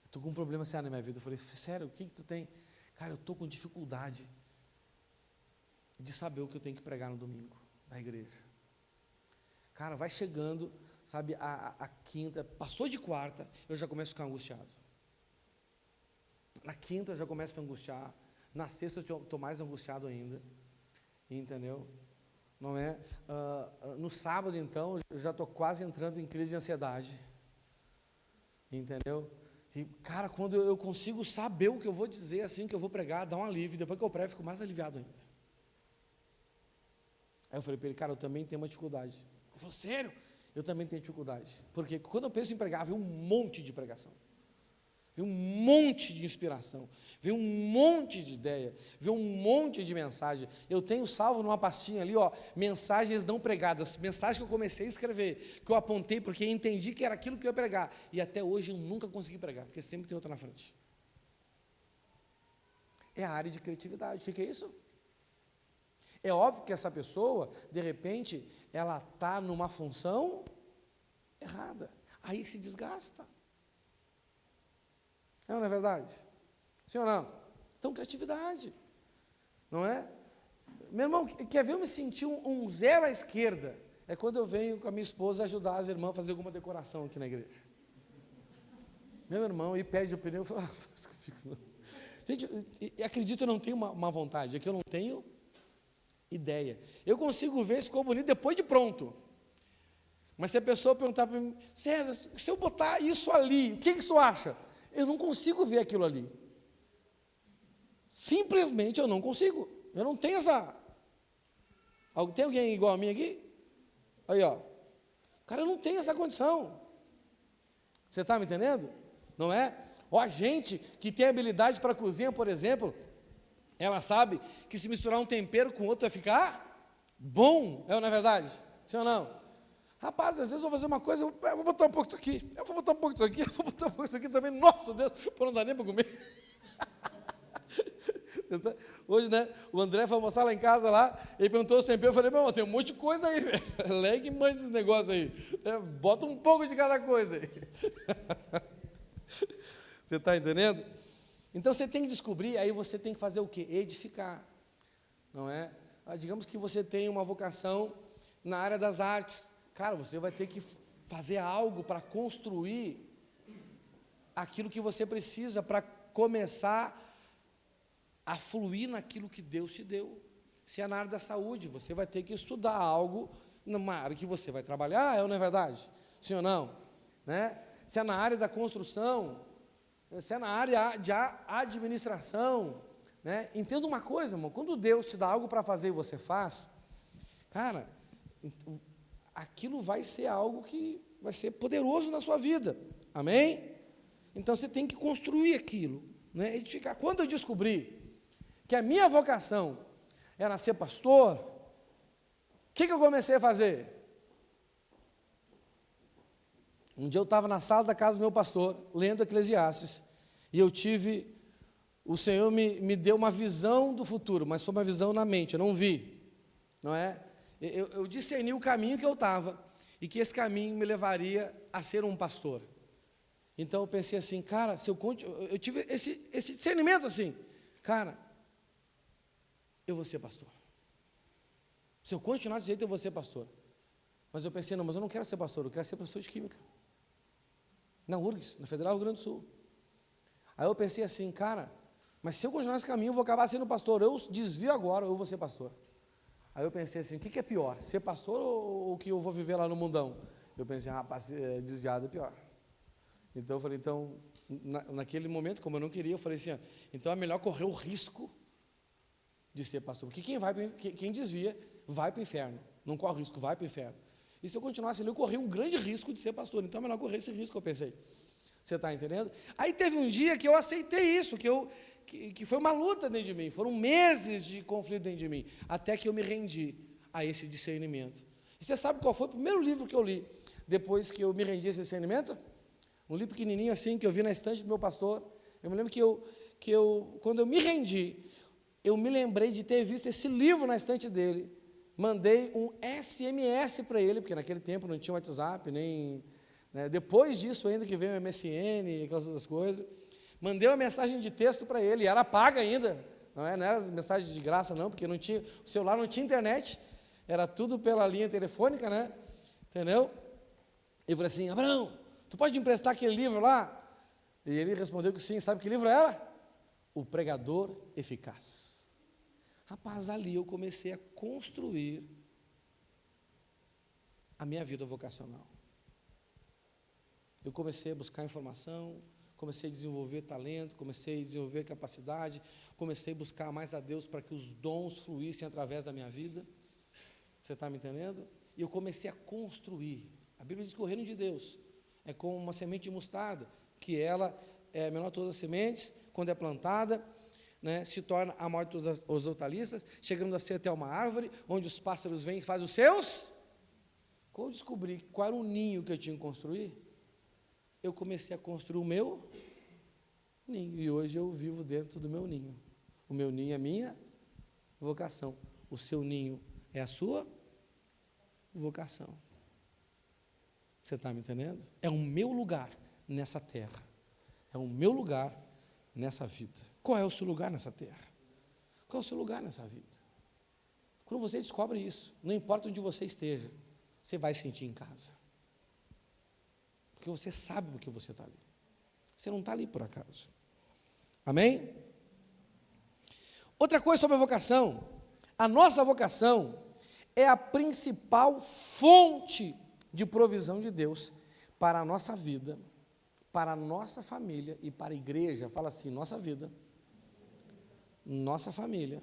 Speaker 1: estou com um problema sério na minha vida. Eu falei, sério, o que tu tem? Cara, eu estou com dificuldade de saber o que eu tenho que pregar no domingo, na igreja. Cara, vai chegando, sabe, a quinta, passou de quarta, eu já começo a ficar angustiado. Na quinta eu já começo a me angustiar, na sexta eu estou mais angustiado ainda, entendeu? Não é? No sábado, então, eu já estou quase entrando em crise de ansiedade, entendeu? E, cara, quando eu consigo saber o que eu vou dizer, assim, que eu vou pregar, dá um alívio, depois que eu prego, eu fico mais aliviado ainda. Aí eu falei para ele, cara, eu também tenho uma dificuldade. Ele falou, sério? Eu também tenho dificuldade, porque quando eu penso em pregar, vem um monte de pregação. Vem um monte de inspiração, vem um monte de ideia, vem um monte de mensagem. Eu tenho salvo numa pastinha ali, ó, mensagens não pregadas, mensagens que eu comecei a escrever, que eu apontei porque entendi que era aquilo que eu ia pregar, e até hoje eu nunca consegui pregar, porque sempre tem outra na frente. É a área de criatividade. O que é isso? É óbvio que essa pessoa, de repente, ela está numa função errada, aí se desgasta. Não é verdade? Sim ou não? Então, criatividade, não é? Meu irmão, quer ver eu me sentir um zero à esquerda? É quando eu venho com a minha esposa ajudar as irmãs a fazer alguma decoração aqui na igreja. Meu irmão, e pede opinião, eu falo, gente, acredito, eu não tenho uma vontade, é que eu não tenho ideia. Eu consigo ver se ficou bonito depois de pronto. Mas se a pessoa perguntar para mim, César, se eu botar isso ali, o que isso acha? Eu não consigo ver aquilo ali. Simplesmente eu não consigo. Eu não tenho essa... Tem alguém igual a mim aqui? Aí, ó. Cara, eu não tenho essa condição. Você está me entendendo? Não é? Ó, a gente que tem habilidade para cozinha, por exemplo, ela sabe que se misturar um tempero com outro vai ficar bom. Não é verdade? Sim ou não? Rapaz, às vezes eu vou fazer uma coisa, eu vou botar um pouco disso aqui, eu vou botar um pouco disso aqui, eu vou botar um pouco disso aqui também. Nossa Deus, pô, não dá nem para comer. Hoje, né, o André foi almoçar lá em casa, lá, ele perguntou os temperos, eu falei, meu irmão, tem um monte de coisa aí, velho. Lega e mande esse negócio aí. Bota um pouco de cada coisa aí. Você está entendendo? Então você tem que descobrir, aí você tem que fazer o quê? Edificar. Não é? Digamos que você tem uma vocação na área das artes. Cara, você vai ter que fazer algo para construir aquilo que você precisa para começar a fluir naquilo que Deus te deu. Se é na área da saúde, você vai ter que estudar algo numa área que você vai trabalhar, não é verdade? Sim ou não? Né? Se é na área da construção, se é na área de administração, né? Entenda uma coisa, irmão, quando Deus te dá algo para fazer e você faz, cara, aquilo vai ser algo que vai ser poderoso na sua vida, amém? Então você tem que construir aquilo, né? Edificar. Quando eu descobri que a minha vocação era ser pastor, o que eu comecei a fazer? Um dia eu estava na sala da casa do meu pastor, lendo Eclesiastes, e o Senhor me deu uma visão do futuro, mas foi uma visão na mente, eu não vi, não é? Eu discerni o caminho que eu estava, e que esse caminho me levaria a ser um pastor. Então eu pensei assim, cara, se eu tive esse discernimento assim, cara, eu vou ser pastor. Se eu continuar desse jeito, eu vou ser pastor. Mas eu pensei, não, mas eu não quero ser pastor, eu quero ser professor de química. Na URGS, na Federal Rio Grande do Sul. Aí eu pensei assim, cara, mas se eu continuar nesse caminho, eu vou acabar sendo pastor. Eu desvio agora, eu vou ser pastor. Aí eu pensei assim, o que é pior? Ser pastor ou o que eu vou viver lá no mundão? Eu pensei, rapaz, desviado é pior. Então eu falei, naquele momento, como eu não queria, eu falei assim, então é melhor correr o risco de ser pastor. Porque quem desvia, vai para o inferno. Não corre o risco, vai para o inferno. E se eu continuasse ali, eu corri um grande risco de ser pastor. Então é melhor correr esse risco, eu pensei. Você está entendendo? Aí teve um dia que eu aceitei isso, que foi uma luta dentro de mim. Foram meses de conflito dentro de mim, até que eu me rendi a esse discernimento. E você sabe qual foi o primeiro livro que eu li, depois que eu me rendi a esse discernimento? Um livro pequenininho assim, que eu vi na estante do meu pastor. Eu me lembro que quando eu me rendi, eu me lembrei de ter visto esse livro na estante dele. Mandei um SMS para ele, porque naquele tempo não tinha WhatsApp, nem... Né, depois disso ainda que veio o MSN, aquelas outras coisas. Mandei uma mensagem de texto para ele, e era paga ainda. Não era mensagem de graça não, porque o celular não tinha internet, era tudo pela linha telefônica, né? Entendeu? E eu falei assim, Abraão, tu pode me emprestar aquele livro lá? E ele respondeu que sim. Sabe que livro era? O Pregador Eficaz. Rapaz, ali eu comecei a construir a minha vida vocacional. Eu comecei a buscar informação, comecei a desenvolver talento, comecei a desenvolver capacidade, comecei a buscar mais a Deus para que os dons fluíssem através da minha vida. Você está me entendendo? E eu comecei a construir. A Bíblia diz que o reino de Deus é como uma semente de mostarda, que ela é menor de todas as sementes, quando é plantada, né, se torna a maior de todas as hortaliças, chegando a ser até uma árvore, onde os pássaros vêm e fazem os seus. Quando eu descobri qual era o ninho que eu tinha que construir, eu comecei a construir o meu ninho, e hoje eu vivo dentro do meu ninho. O meu ninho é a minha vocação, o seu ninho é a sua vocação. Você está me entendendo? É o meu lugar nessa terra, é o meu lugar nessa vida. Qual é o seu lugar nessa terra? Qual é o seu lugar nessa vida? Quando você descobre isso, não importa onde você esteja, você vai sentir em casa. Porque você sabe por que você está ali. Você não está ali por acaso. Amém? Outra coisa sobre a vocação. A nossa vocação é a principal fonte de provisão de Deus para a nossa vida, para a nossa família e para a igreja. Fala assim, nossa vida, nossa família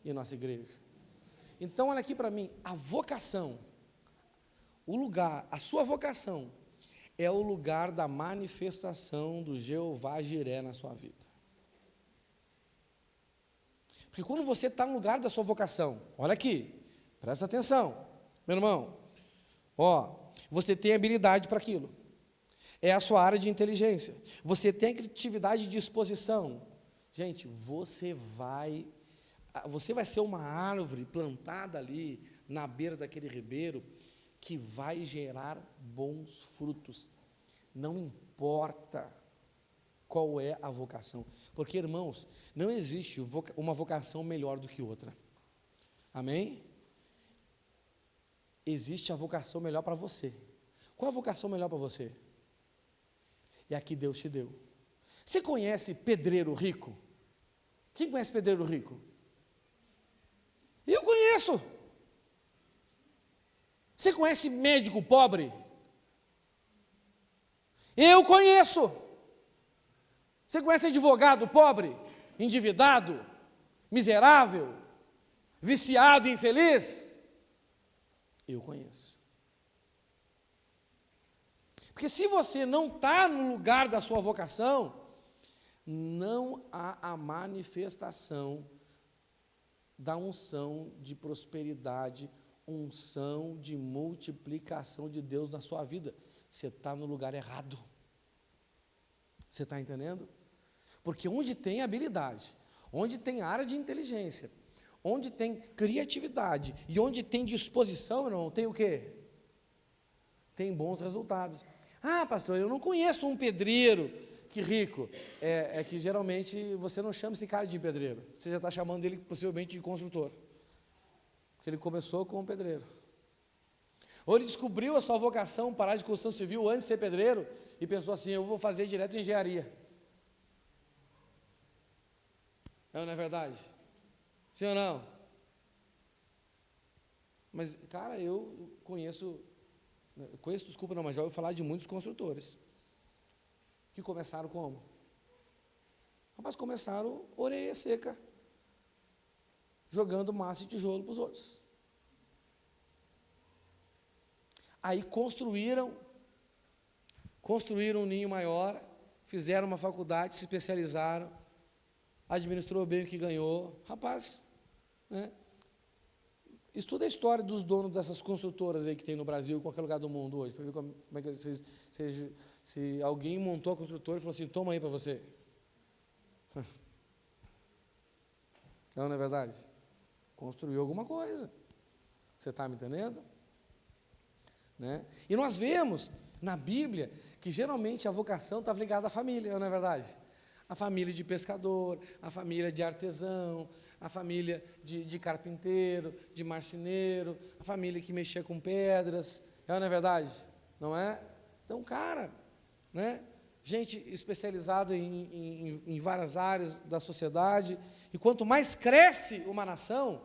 Speaker 1: e nossa igreja. Então, olha aqui para mim, a vocação, o lugar, a sua vocação, é o lugar da manifestação do Jeová Jiré na sua vida. Porque quando você está no lugar da sua vocação, olha aqui, presta atenção, meu irmão, você tem habilidade para aquilo, é a sua área de inteligência, você tem criatividade de exposição. Gente, você vai ser uma árvore plantada ali na beira daquele ribeiro que vai gerar bons frutos. Não importa qual é a vocação, porque, irmãos, não existe uma vocação melhor do que outra. Amém? Existe a vocação melhor para você. Qual a vocação melhor para você? É a que Deus te deu. Você conhece pedreiro rico? Quem conhece pedreiro rico? Eu conheço. Você conhece médico pobre? Eu conheço. Você conhece advogado pobre, endividado, miserável, viciado, infeliz? Eu conheço. Porque se você não está no lugar da sua vocação, não há a manifestação da unção de prosperidade, unção de multiplicação de Deus na sua vida. Você está no lugar errado. Você está entendendo? Porque onde tem habilidade, onde tem área de inteligência, onde tem criatividade e onde tem disposição, irmão, tem o quê? Tem bons resultados. Ah, pastor, eu não conheço um pedreiro que rico. É que geralmente você não chama esse cara de pedreiro. Você já está chamando ele possivelmente de construtor. Porque ele começou como pedreiro. Ou ele descobriu a sua vocação para a área de construção civil antes de ser pedreiro e pensou assim, eu vou fazer direto em engenharia. Não é verdade? Sim ou não? Mas, cara, eu conheço, desculpa não, mas já ouvi falar de muitos construtores que começaram como? Rapaz, começaram orelha seca, jogando massa e tijolo para os outros. Aí construíram um ninho maior, fizeram uma faculdade, se especializaram, administrou bem o que ganhou. Rapaz, né? Estuda a história dos donos dessas construtoras aí que tem no Brasil, em qualquer lugar do mundo hoje, para ver como é que se alguém montou a construtora e falou assim, toma aí para você. Não é verdade? Construiu alguma coisa. Você está me entendendo? Né? E nós vemos na Bíblia que geralmente a vocação estava ligada à família, não é verdade? A família de pescador, a família de artesão, a família de carpinteiro, de marceneiro, a família que mexia com pedras, não é verdade? Não é? Então, cara, né? Gente especializada em várias áreas da sociedade, e quanto mais cresce uma nação,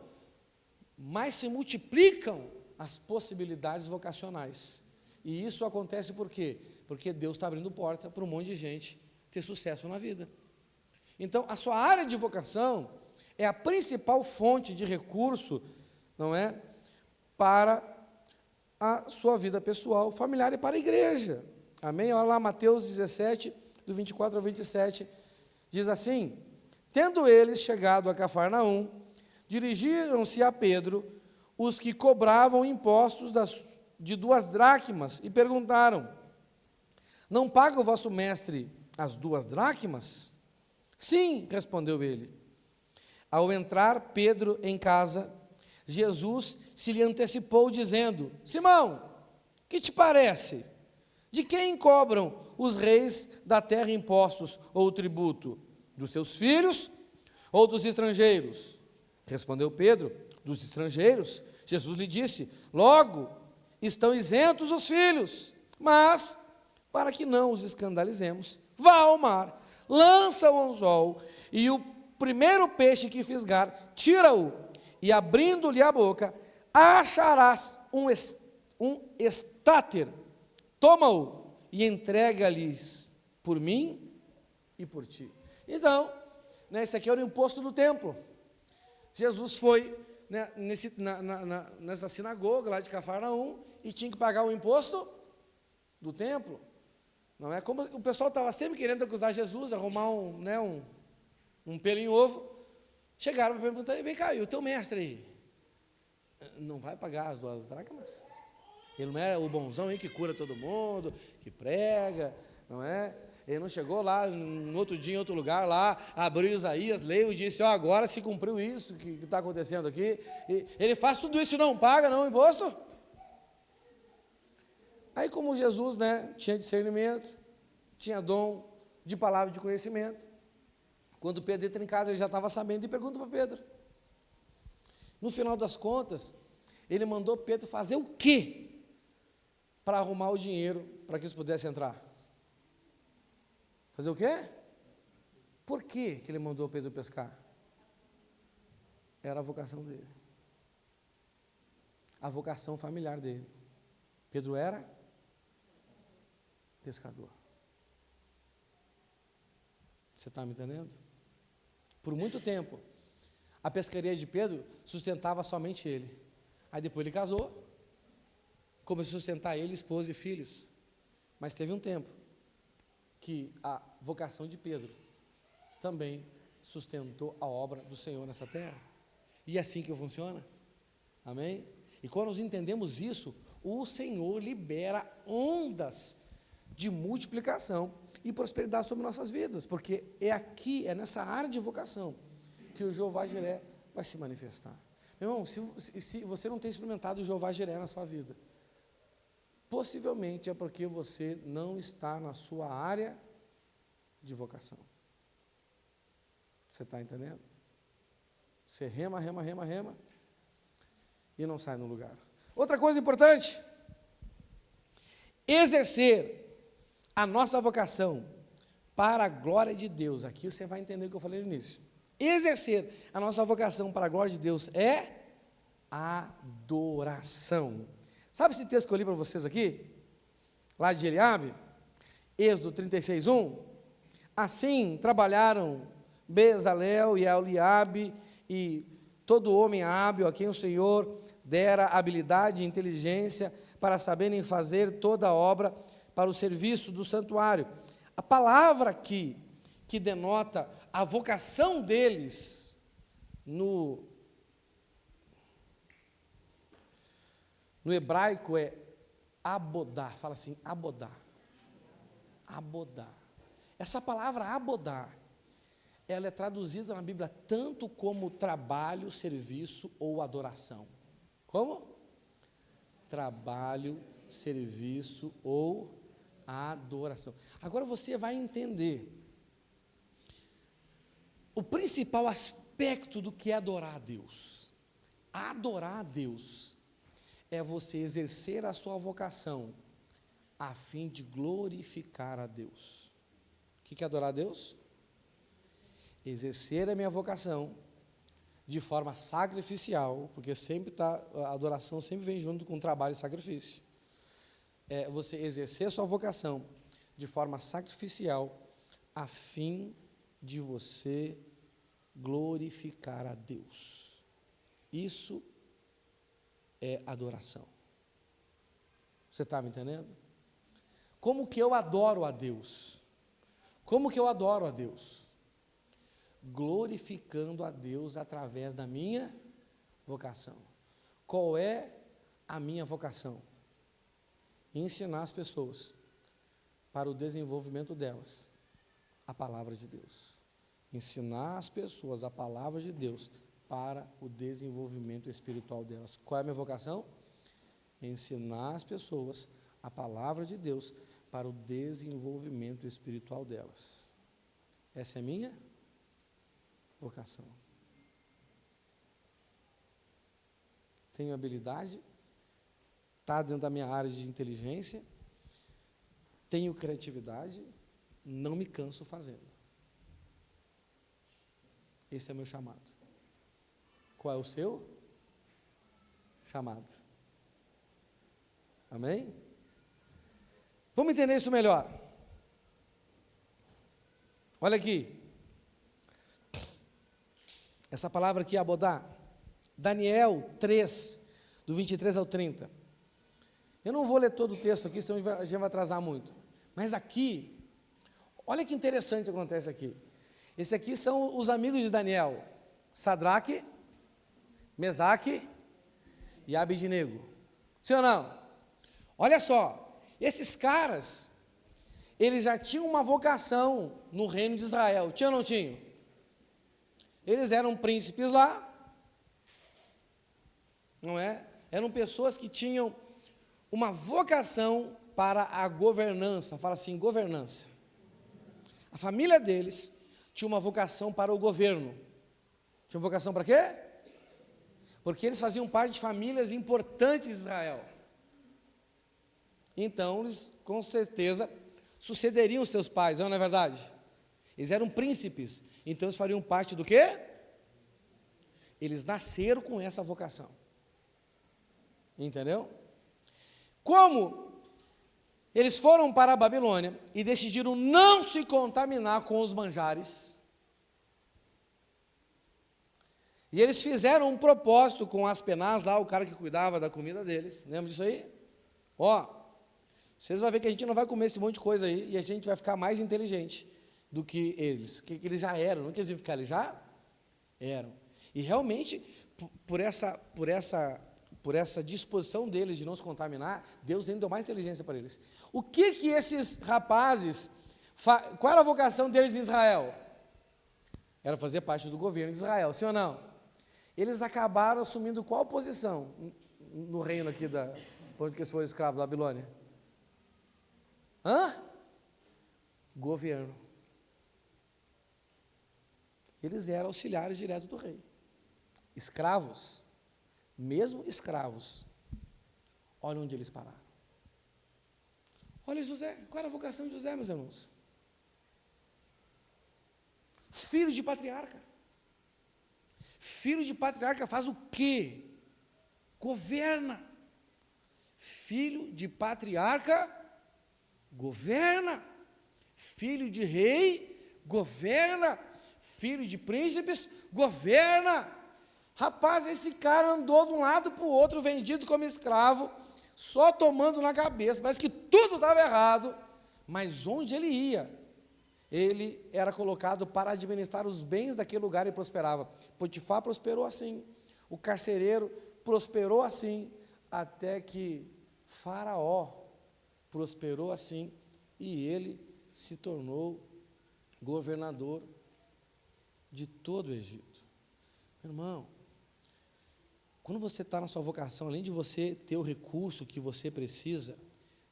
Speaker 1: mais se multiplicam as possibilidades vocacionais. E isso acontece por quê? Porque Deus está abrindo porta para um monte de gente ter sucesso na vida. Então, a sua área de vocação é a principal fonte de recurso, não é? Para a sua vida pessoal, familiar e para a igreja. Amém? Olha lá, Mateus 17, do 24 ao 27, diz assim, tendo eles chegado a Cafarnaum, dirigiram-se a Pedro os que cobravam impostos de 2 dracmas e perguntaram, não paga o vosso mestre as 2 dracmas? Sim, respondeu ele. Ao entrar Pedro em casa, Jesus se lhe antecipou dizendo, Simão, que te parece? De quem cobram os reis da terra impostos ou tributo? Dos seus filhos ou dos estrangeiros? Respondeu Pedro, dos estrangeiros. Jesus lhe disse, logo estão isentos os filhos, mas, para que não os escandalizemos, vá ao mar, lança o anzol, e o primeiro peixe que fisgar, tira-o, e abrindo-lhe a boca, acharás um estáter, toma-o, e entrega-lhes por mim e por ti. Então, né, esse aqui era o imposto do templo. Jesus foi, né, nessa sinagoga lá de Cafarnaum e tinha que pagar o imposto do templo. Não é como o pessoal estava sempre querendo acusar Jesus, arrumar um pelo em ovo. Chegaram para perguntar, vem cá, e o teu mestre aí? Não vai pagar as 2 dracmas? Ele não é o bonzão aí que cura todo mundo, que prega, não é? Ele não chegou lá, no outro dia, em outro lugar, lá, abriu Isaías, leu e disse, agora se cumpriu isso que está acontecendo aqui. E ele faz tudo isso e não paga, não, o imposto? Aí, como Jesus, né, tinha discernimento, tinha dom de palavra de conhecimento, quando Pedro entra em casa, ele já estava sabendo e pergunta para Pedro. No final das contas, ele mandou Pedro fazer o quê para arrumar o dinheiro para que eles pudessem entrar? Fazer o quê? Por que ele mandou Pedro pescar? Era a vocação dele. A vocação familiar dele. Pedro era pescador. Você está me entendendo? Por muito tempo, a pescaria de Pedro sustentava somente ele. Aí depois ele casou, começou a sustentar ele, esposa e filhos. Mas teve um tempo que a vocação de Pedro também sustentou a obra do Senhor nessa terra. E é assim que funciona. Amém? E quando nós entendemos isso, o Senhor libera ondas de multiplicação e prosperidade sobre nossas vidas, porque é aqui, é nessa área de vocação que o Jeová Jiré vai se manifestar. Meu irmão, se você não tem experimentado o Jeová Jiré na sua vida, Possivelmente é porque você não está na sua área de vocação. Você está entendendo? Você rema e não sai no lugar. Outra coisa importante, exercer a nossa vocação para a glória de Deus. Aqui você vai entender o que eu falei no início. Exercer a nossa vocação para a glória de Deus é adoração. Sabe esse texto que eu li para vocês aqui? Lá de Eliabe, Êxodo 36:1. Assim trabalharam Bezalel e Eliabe e todo homem hábil a quem o Senhor dera habilidade e inteligência para saberem fazer toda a obra para o serviço do santuário. A palavra aqui que denota a vocação deles no hebraico é abodar. Fala assim, abodar. Abodar. Essa palavra abodar, ela é traduzida na Bíblia tanto como trabalho, serviço ou adoração. Como? Trabalho, serviço ou adoração. Agora você vai entender o principal aspecto do que é adorar a Deus. Adorar a Deus é você exercer a sua vocação a fim de glorificar a Deus. O que é adorar a Deus? Exercer a minha vocação de forma sacrificial, porque a adoração sempre vem junto com trabalho e sacrifício. É você exercer a sua vocação de forma sacrificial a fim de você glorificar a Deus. Isso é adoração. Você está me entendendo? Como que eu adoro a Deus? Como que eu adoro a Deus? Glorificando a Deus através da minha vocação. Qual é a minha vocação? Ensinar as pessoas para o desenvolvimento delas a palavra de Deus. Ensinar as pessoas a palavra de Deus para o desenvolvimento espiritual delas. Qual é a minha vocação? Ensinar as pessoas a palavra de Deus para o desenvolvimento espiritual delas. Essa é a minha vocação. Tenho habilidade, está dentro da minha área de inteligência, tenho criatividade, não me canso fazendo. Esse é o meu chamado. Qual é o seu chamado? Amém? Vamos entender isso melhor. Olha aqui. Essa palavra aqui, abodar. Daniel 3, do 23 ao 30. Eu não vou ler todo o texto aqui, senão a gente vai atrasar muito. Mas aqui, olha que interessante que acontece aqui. Esses aqui são os amigos de Daniel. Sadraque, Mesaque e Abednego. Sim ou não? Olha só. Esses caras, eles já tinham uma vocação no reino de Israel. Tinha ou não tinha? Eles eram príncipes lá, não é? Eram pessoas que tinham uma vocação para a governança. Fala assim, governança. A família deles tinha uma vocação para o governo. Tinha vocação para quê? Porque eles faziam parte de famílias importantes de Israel. Então, eles, com certeza, sucederiam os seus pais, não é verdade? Eles eram príncipes, então eles fariam parte do quê? Eles nasceram com essa vocação. Entendeu? Como eles foram para a Babilônia e decidiram não se contaminar com os manjares, e eles fizeram um propósito com Aspenaz, lá o cara que cuidava da comida deles, lembra disso aí? Ó, vocês vão ver que a gente não vai comer esse monte de coisa aí, e a gente vai ficar mais inteligente do que eles já eram, não quer dizer ficar, eles já eram. E realmente, por essa disposição deles de não se contaminar, Deus ainda deu mais inteligência para eles. O que esses rapazes, qual era a vocação deles em Israel? Era fazer parte do governo de Israel, sim ou não? Eles acabaram assumindo qual posição no reino aqui onde eles foram escravos da Babilônia? Governo. Eles eram auxiliares diretos do rei. Escravos, mesmo escravos, olha onde eles pararam. Olha José, qual era a vocação de José, meus irmãos? Filho de patriarca. Filho de patriarca faz o quê? Governa. Filho de patriarca, governa. Filho de rei, governa. Filho de príncipes, governa. Rapaz, esse cara andou de um lado para o outro, vendido como escravo, só tomando na cabeça, parece que tudo estava errado, mas onde ele ia, ele era colocado para administrar os bens daquele lugar e prosperava. Potifar prosperou assim, o carcereiro prosperou assim, até que Faraó prosperou assim, e ele se tornou governador de todo o Egito. Meu irmão, quando você está na sua vocação, além de você ter o recurso que você precisa,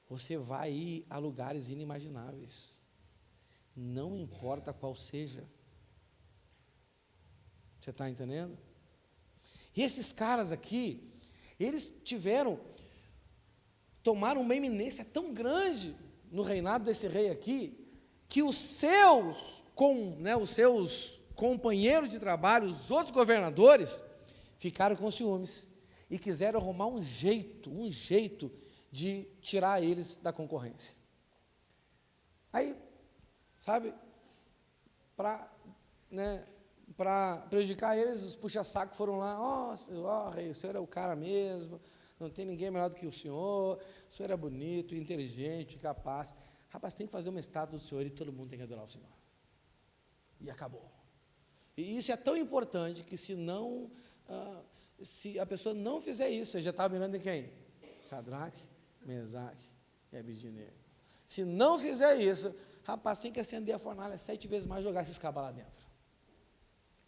Speaker 1: você vai ir a lugares inimagináveis. Não importa qual seja. Você está entendendo? E esses caras aqui, eles tomaram uma eminência tão grande no reinado desse rei aqui, que os seus companheiros de trabalho, os outros governadores, ficaram com ciúmes e quiseram arrumar um jeito de tirar eles da concorrência. Aí, sabe, para prejudicar eles, os puxa-saco foram lá, rei, o senhor é o cara mesmo, não tem ninguém melhor do que o senhor é bonito, inteligente, capaz. Rapaz, tem que fazer uma estátua do senhor e todo mundo tem que adorar o senhor. E acabou. E isso é tão importante que se a pessoa não fizer isso, ele já estava mirando em quem? Sadraque, Mesaque e Abidnego. Se não fizer isso, rapaz, tem que acender a fornalha 7 vezes mais e jogar esses cabas lá dentro.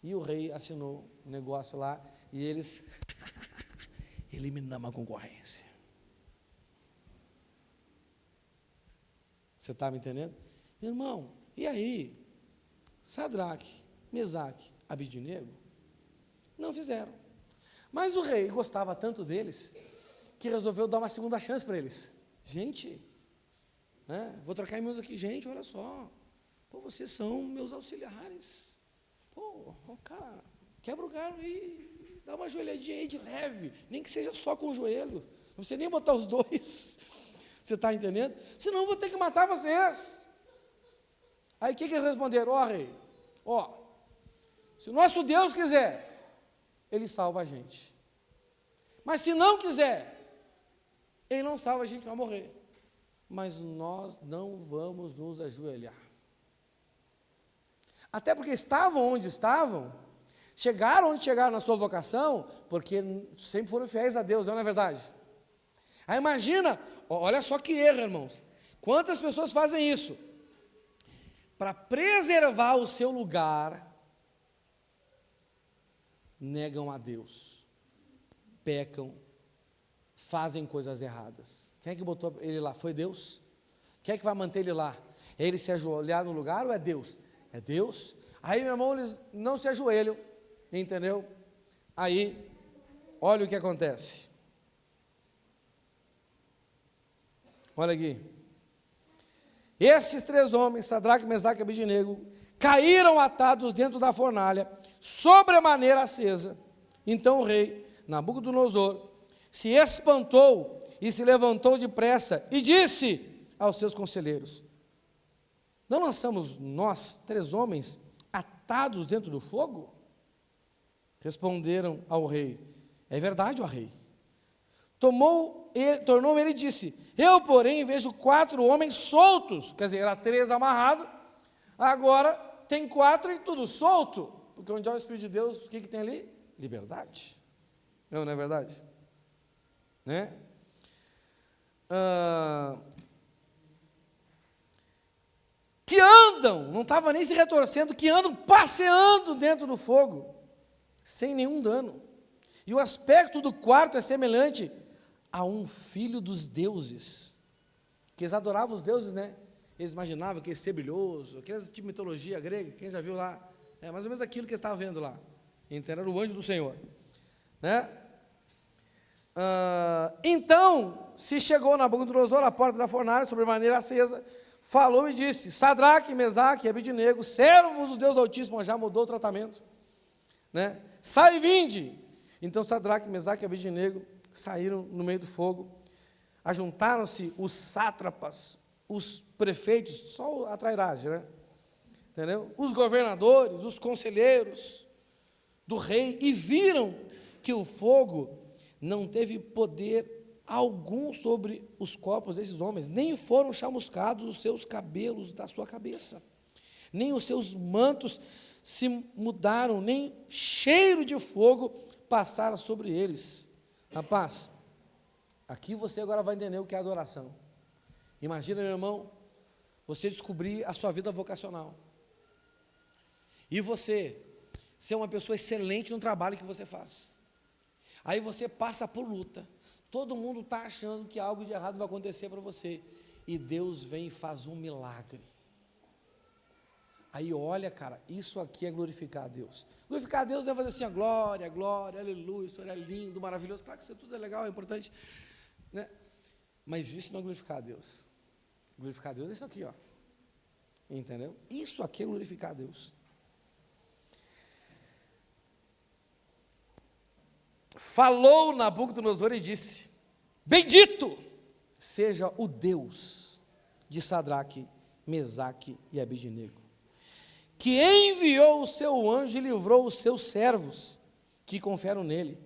Speaker 1: E o rei assinou um negócio lá, e eles eliminamos a concorrência. Você está me entendendo? Meu irmão, e aí? Sadraque, Mesaque, Abidnego não fizeram. Mas o rei gostava tanto deles que resolveu dar uma segunda chance para eles. Gente, vou trocar e-mails aqui. Gente, olha só, vocês são meus auxiliares. Cara, quebra o galho aí, dá uma joelhadinha aí de leve, nem que seja só com o joelho. Não precisa nem botar os dois. Você está entendendo? Senão eu vou ter que matar vocês. Aí o que eles responderam? Rei, se o nosso Deus quiser, Ele salva a gente. Mas se não quiser, Ele não salva a gente, vai morrer. Mas nós não vamos nos ajoelhar. Até porque estavam onde estavam, chegaram onde chegaram na sua vocação, porque sempre foram fiéis a Deus, não é verdade? Aí imagina, olha só que erro, irmãos. Quantas pessoas fazem isso? Para preservar o seu lugar, negam a Deus, pecam, fazem coisas erradas. Quem é que botou ele lá? Foi Deus? Quem é que vai manter ele lá? É ele se ajoelhar no lugar ou é Deus? É Deus. Aí, meu irmão, eles não se ajoelham, entendeu? Aí, olha o que acontece. Olha aqui. Estes 3 homens, Sadraque, Mesaque e Abidnego, caíram atados dentro da fornalha, sobremaneira acesa. Então o rei Nabucodonosor se espantou e se levantou depressa e disse aos seus conselheiros: não lançamos nós 3 homens atados dentro do fogo? Responderam ao rei: é verdade, ó rei. Tornou ele e disse: eu, porém, vejo 4 homens soltos. Quer dizer, era 3 amarrados, agora tem 4 e tudo solto. Porque onde há o Espírito de Deus, o que tem ali? Liberdade. Não é verdade? Né? Que andam, não estava nem se retorcendo, que andam passeando dentro do fogo, sem nenhum dano. E o aspecto do quarto é semelhante a um filho dos deuses. Porque eles adoravam os deuses, né? Eles imaginavam que ia ser brilhoso, aquela tipo de mitologia grega, quem já viu lá? É mais ou menos aquilo que eles estavam vendo lá. Então, era o anjo do Senhor, né? Então, se chegou Nabucodonosor à porta da fornalha, sobremaneira acesa, falou e disse: Sadraque, Mesaque e Abednego, servos do Deus Altíssimo, já mudou o tratamento, né? Sai e vinde. Então Sadraque, Mesaque e Abednego saíram no meio do fogo. Ajuntaram-se os sátrapas, os prefeitos, só a trairagem, né? Entendeu? Os governadores, os conselheiros do rei, e viram que o fogo não teve poder algum sobre os corpos desses homens, nem foram chamuscados os seus cabelos da sua cabeça, nem os seus mantos se mudaram, nem cheiro de fogo passara sobre eles. Rapaz, aqui você agora vai entender o que é adoração. Imagina, meu irmão, você descobrir a sua vida vocacional, e você ser uma pessoa excelente no trabalho que você faz. Aí você passa por luta, todo mundo está achando que algo de errado vai acontecer para você, e Deus vem e faz um milagre. Aí olha, cara, isso aqui é glorificar a Deus. Glorificar a Deus é fazer assim, a glória, glória, aleluia, isso é lindo, maravilhoso. Claro que isso tudo é legal, é importante, né? Mas isso não é glorificar a Deus. Glorificar a Deus é isso aqui, ó. Entendeu? Isso aqui é glorificar a Deus. Falou Nabucodonosor e disse: bendito seja o Deus de Sadraque, Mesaque e Abednego, que enviou o seu anjo e livrou os seus servos, que confiaram nele,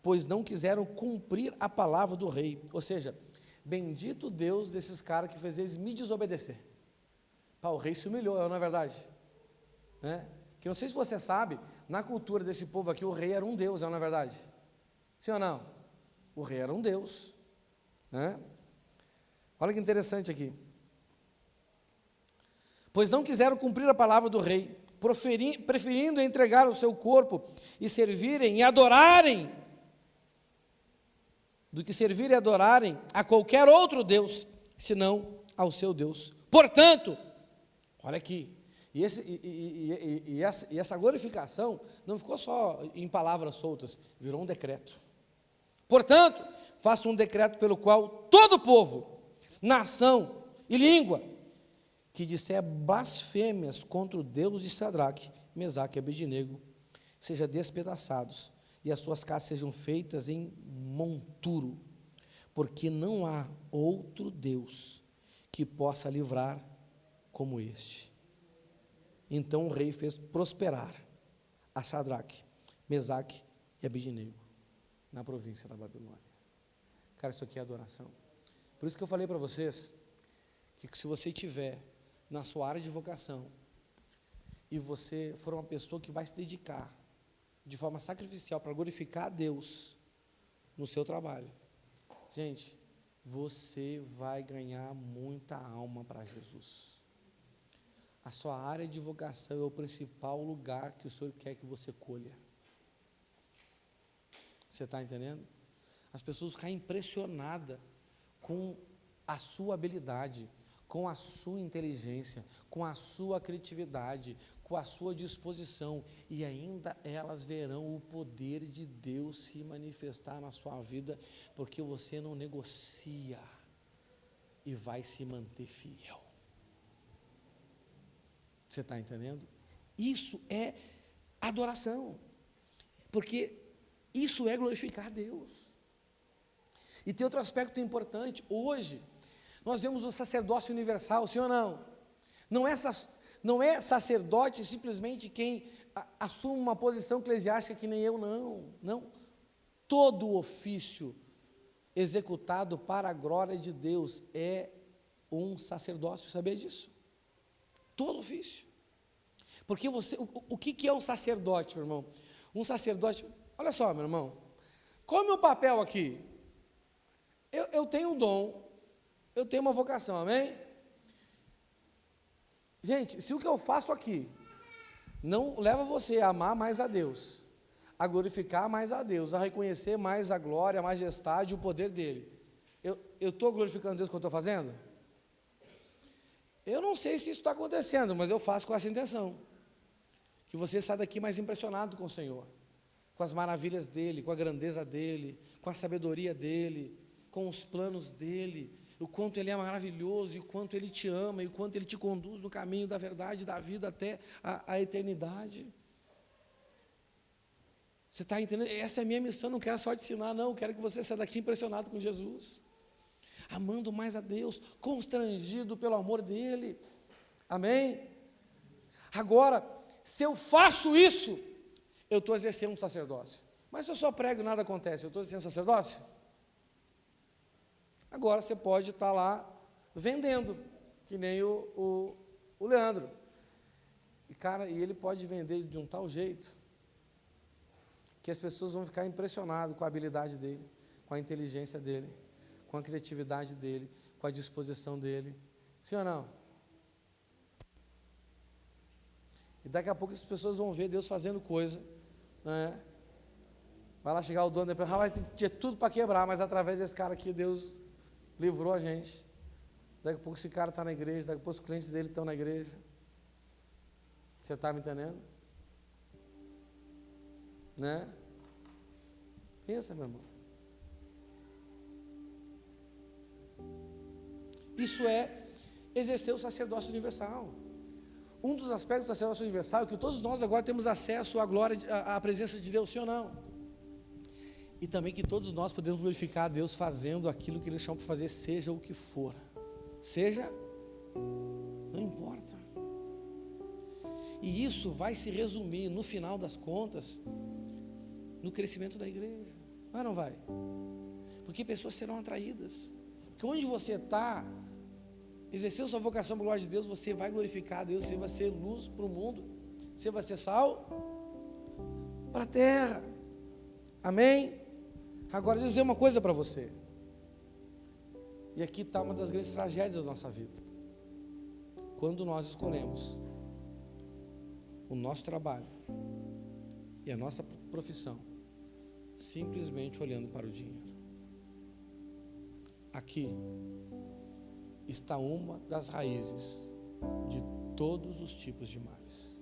Speaker 1: pois não quiseram cumprir a palavra do rei. Ou seja, bendito Deus desses caras que fez eles me desobedecer. O rei se humilhou, não é verdade? Né? Que não sei se você sabe, na cultura desse povo aqui, o rei era um Deus, não é verdade? Sim ou não? O rei era um Deus, né? Olha que interessante aqui. Pois não quiseram cumprir a palavra do rei, preferindo entregar o seu corpo e servirem e adorarem, do que servirem e adorarem a qualquer outro Deus, senão ao seu Deus. Portanto, olha aqui, e essa glorificação não ficou só em palavras soltas, virou um decreto. Portanto, faça um decreto pelo qual todo povo, nação e língua que disser blasfêmias contra o Deus de Sadraque, Mesaque e Abednego, seja despedaçados, e as suas casas sejam feitas em monturo, porque não há outro Deus que possa livrar como este. Então o rei fez prosperar a Sadraque, Mesaque e Abednego na província da Babilônia. Cara, isso aqui é adoração. Por isso que eu falei para vocês que se você tiver na sua área de vocação e você for uma pessoa que vai se dedicar de forma sacrificial para glorificar a Deus no seu trabalho, gente, você vai ganhar muita alma para Jesus. A sua área de vocação é o principal lugar que o Senhor quer que você colha. Você está entendendo? As pessoas ficam impressionadas com a sua habilidade, com a sua inteligência, com a sua criatividade, com a sua disposição, e ainda elas verão o poder de Deus se manifestar na sua vida, porque você não negocia e vai se manter fiel. Você está entendendo? Isso é adoração, porque isso é glorificar a Deus. E tem outro aspecto importante. Hoje, nós vemos o sacerdócio universal, sim ou não? Não é sacerdote simplesmente quem assume uma posição eclesiástica que nem eu, não. Todo ofício executado para a glória de Deus é um sacerdócio, sabia disso? Todo ofício. Porque o que é um sacerdote, meu irmão? Um sacerdote, olha só, meu irmão, qual é o meu papel aqui? Eu tenho um dom, eu tenho uma vocação, amém? Gente, se o que eu faço aqui não leva você a amar mais a Deus, a glorificar mais a Deus, a reconhecer mais a glória, a majestade e o poder dele, eu estou glorificando Deus com o que eu estou fazendo? Eu não sei se isso está acontecendo, mas eu faço com essa intenção. Que você saia daqui mais impressionado com o Senhor, com as maravilhas dEle, com a grandeza dEle, com a sabedoria dEle, com os planos dEle, o quanto Ele é maravilhoso, e o quanto Ele te ama, e o quanto Ele te conduz no caminho da verdade, da vida até a eternidade. Você está entendendo? Essa é a minha missão, não quero só te ensinar, não, quero que você saia daqui impressionado com Jesus, amando mais a Deus, constrangido pelo amor dEle, amém? Agora, se eu faço isso, eu estou exercendo um sacerdócio. Mas se eu só prego e nada acontece, eu estou exercendo sacerdócio? Agora você pode estar lá vendendo, que nem o Leandro. E cara, e ele pode vender de um tal jeito que as pessoas vão ficar impressionadas com a habilidade dele, com a inteligência dele, com a criatividade dele, com a disposição dele. Sim ou não? E daqui a pouco as pessoas vão ver Deus fazendo coisa, né? Vai lá chegar o dono da empresa, vai ter tudo para quebrar, mas através desse cara aqui Deus livrou a gente. Daqui a pouco esse cara está na igreja, daqui a pouco os clientes dele estão na igreja. Você está me entendendo? Né? Pensa, meu irmão. Isso é exercer o sacerdócio universal. Um dos aspectos do sacerdócio universal é que todos nós agora temos acesso à glória, à presença de Deus, sim ou não? E também que todos nós podemos glorificar a Deus fazendo aquilo que Ele chama para fazer, seja o que for. Seja, não importa. E isso vai se resumir, no final das contas, no crescimento da igreja. Vai ou não vai? Porque pessoas serão atraídas. Porque onde você está, exercendo sua vocação para a glória de Deus, você vai glorificar a Deus, você vai ser luz para o mundo, você vai ser sal para a terra. Amém? Agora, deixa eu dizer uma coisa para você. E aqui está uma das grandes tragédias da nossa vida. Quando nós escolhemos o nosso trabalho e a nossa profissão, simplesmente olhando para o dinheiro. Aqui está uma das raízes de todos os tipos de males.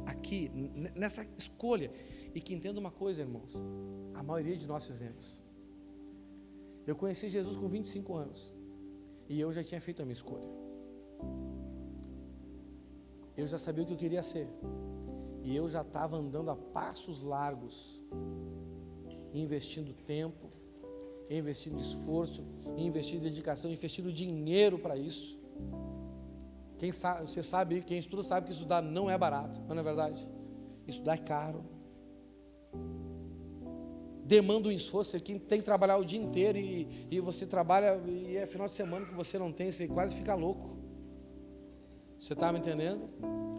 Speaker 1: Aqui, nessa escolha, e que entenda uma coisa, irmãos, a maioria de nós fizemos. Eu conheci Jesus com 25 anos, e eu já tinha feito a minha escolha. Eu já sabia o que eu queria ser, e eu já estava andando a passos largos, investindo tempo, investindo esforço, investindo dedicação, investindo dinheiro para isso. Quem sabe, você sabe, quem estuda sabe que estudar não é barato, não é verdade? Estudar é caro, demanda um esforço. Você tem que trabalhar o dia inteiro e você trabalha e é final de semana que você não tem, você quase fica louco. Você está me entendendo?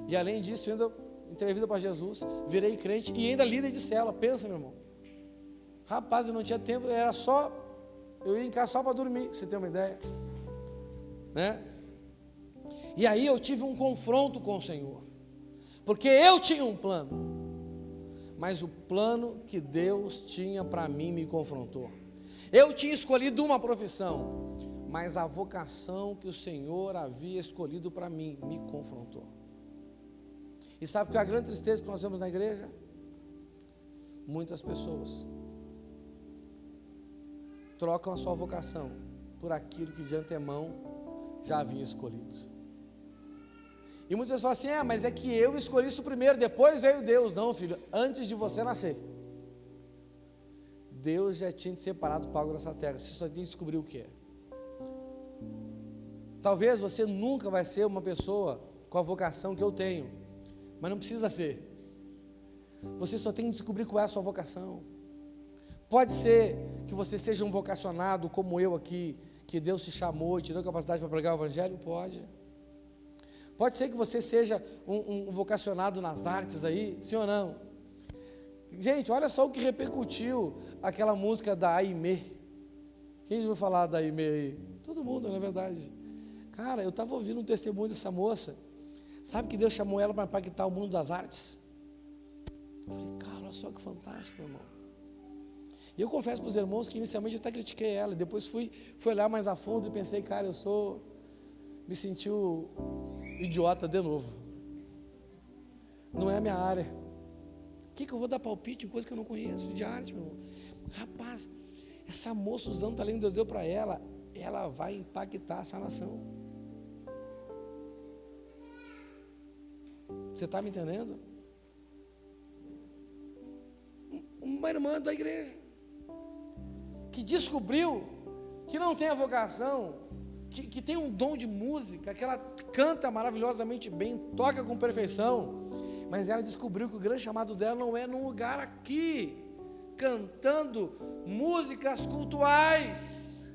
Speaker 1: E além disso, eu ainda entrei vida para Jesus, virei crente e ainda líder de célula. Pensa, meu irmão. Rapaz, eu não tinha tempo, era só, eu ia em casa só para dormir, pra você ter uma ideia, né? E aí eu tive um confronto com o Senhor, porque eu tinha um plano, mas o plano que Deus tinha para mim me confrontou. Eu tinha escolhido uma profissão, mas a vocação que o Senhor havia escolhido para mim me confrontou. E sabe que é a grande tristeza que nós vemos na igreja? Muitas pessoas trocam a sua vocação por aquilo que de antemão já havia escolhido. E muitas vezes falam assim, mas é que eu escolhi isso primeiro, depois veio Deus. Não, filho, antes de você nascer, Deus já tinha te separado para algo nessa terra, você só tinha que descobrir o que é. Talvez você nunca vai ser uma pessoa com a vocação que eu tenho, mas não precisa ser. Você só tem que descobrir qual é a sua vocação. Pode ser que você seja um vocacionado como eu aqui, que Deus te chamou e te deu capacidade para pregar o evangelho, pode. Pode ser que você seja um vocacionado nas artes aí, sim ou não? Gente, olha só o que repercutiu aquela música da Aimee. Quem já ouviu falar da Aimee aí? Todo mundo, não é verdade? Cara, eu estava ouvindo um testemunho dessa moça. Sabe que Deus chamou ela para impactar o mundo das artes? Eu falei, cara, olha só que fantástico, meu irmão. E eu confesso para os irmãos que inicialmente eu até critiquei ela, depois fui olhar mais a fundo e pensei, cara, eu sou me sentiu idiota de novo. Não é a minha área. O que eu vou dar palpite em coisa que eu não conheço de arte, meu irmão? Rapaz, essa moça usando o talento que Deus deu para ela, ela vai impactar essa nação. Você está me entendendo? Uma irmã da igreja que descobriu que não tem a vocação, que tem um dom de música, que ela canta maravilhosamente bem, toca com perfeição, mas ela descobriu que o grande chamado dela não é num lugar aqui, cantando músicas cultuais,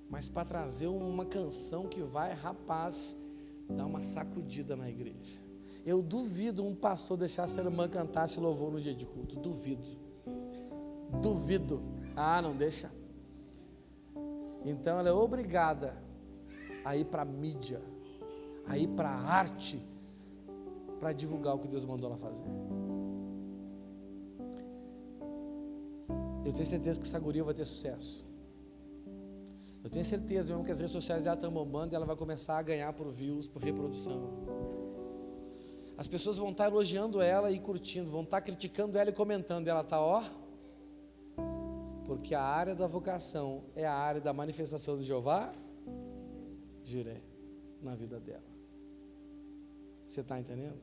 Speaker 1: mas para trazer uma canção que vai, rapaz, dar uma sacudida na igreja. Eu duvido um pastor deixar essa irmã cantar esse louvor no dia de culto, duvido, não deixa. Então ela é obrigada a ir para a mídia, a ir para a arte, para divulgar o que Deus mandou ela fazer. Eu tenho certeza que essa guria vai ter sucesso. Eu tenho certeza mesmo que as redes sociais dela estão bombando e ela vai começar a ganhar por views, por reprodução. As pessoas vão estar elogiando ela e curtindo, vão estar criticando ela e comentando. E ela está, porque a área da vocação é a área da manifestação de Jeová Jiré na vida dela. Você está entendendo?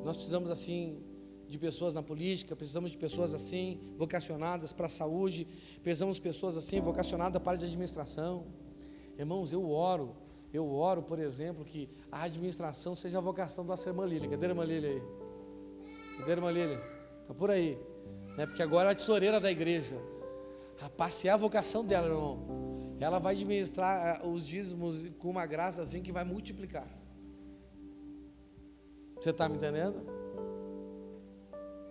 Speaker 1: Nós precisamos assim de pessoas na política, precisamos de pessoas assim vocacionadas para a saúde, precisamos de pessoas assim vocacionadas para a área de administração. Irmãos, eu oro, por exemplo, que a administração seja a vocação da nossa irmã Lília. Cadê a irmã Lília aí? Cadê a irmã Lília? Está por aí, né? Porque agora é a tesoureira da igreja. Rapaz, se é a vocação dela, irmão, ela vai administrar os dízimos com uma graça assim que vai multiplicar. Você está me entendendo?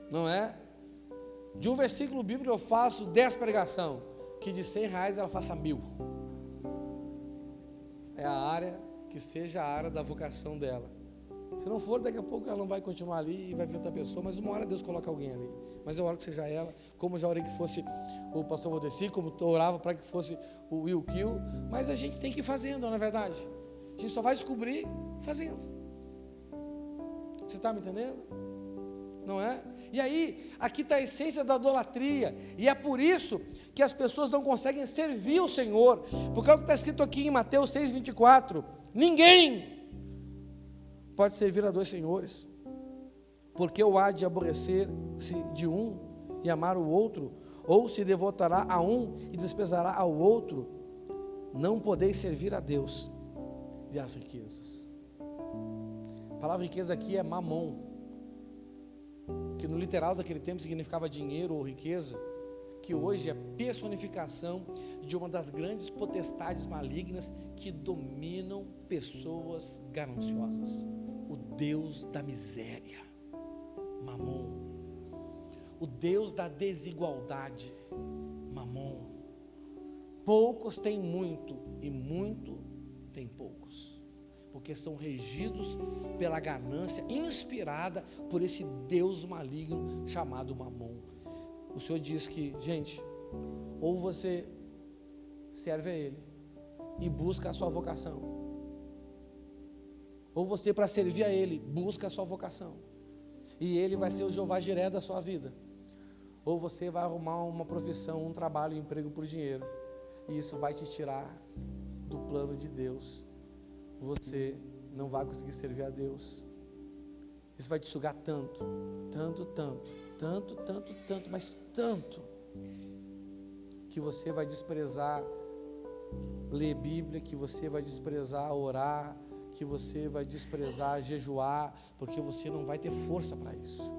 Speaker 1: Não é? De um versículo bíblico eu faço 10 pregação, que de R$100 ela faça 1000. É a área que seja a área da vocação dela. Se não for, daqui a pouco ela não vai continuar ali e vai vir outra pessoa, mas uma hora Deus coloca alguém ali. Mas eu oro que seja ela, como eu já orei que fosse o pastor Valdeci, como eu orava para que fosse o Will Kill, mas a gente tem que ir fazendo, não é verdade? A gente só vai descobrir fazendo. Você está me entendendo? Não é? E aí, aqui está a essência da idolatria, e é por isso que as pessoas não conseguem servir o Senhor, porque é o que está escrito aqui em Mateus 6,24, ninguém pode servir a 2 senhores, porque ou há de aborrecer-se de um e amar o outro, ou se devotará a um e desprezará ao outro. Não podeis servir a Deus e às riquezas. A palavra riqueza aqui é mamon, que no literal daquele tempo significava dinheiro ou riqueza, que hoje é personificação de uma das grandes potestades malignas que dominam pessoas gananciosas. O Deus da miséria, Mamon. O Deus da desigualdade, Mamon. Poucos têm muito e muito têm poucos, porque são regidos pela ganância inspirada por esse Deus maligno chamado Mamon. O Senhor diz que, gente, ou você serve a Ele e busca a sua vocação, ou você, para servir a Ele, busca a sua vocação, e Ele vai ser o Jeová Jiré da sua vida, ou você vai arrumar uma profissão, um trabalho, um emprego por dinheiro, e isso vai te tirar do plano de Deus. Você não vai conseguir servir a Deus. Isso vai te sugar tanto, mas tanto, que você vai desprezar ler Bíblia, que você vai desprezar orar, que você vai desprezar jejuar, porque você não vai ter força para isso.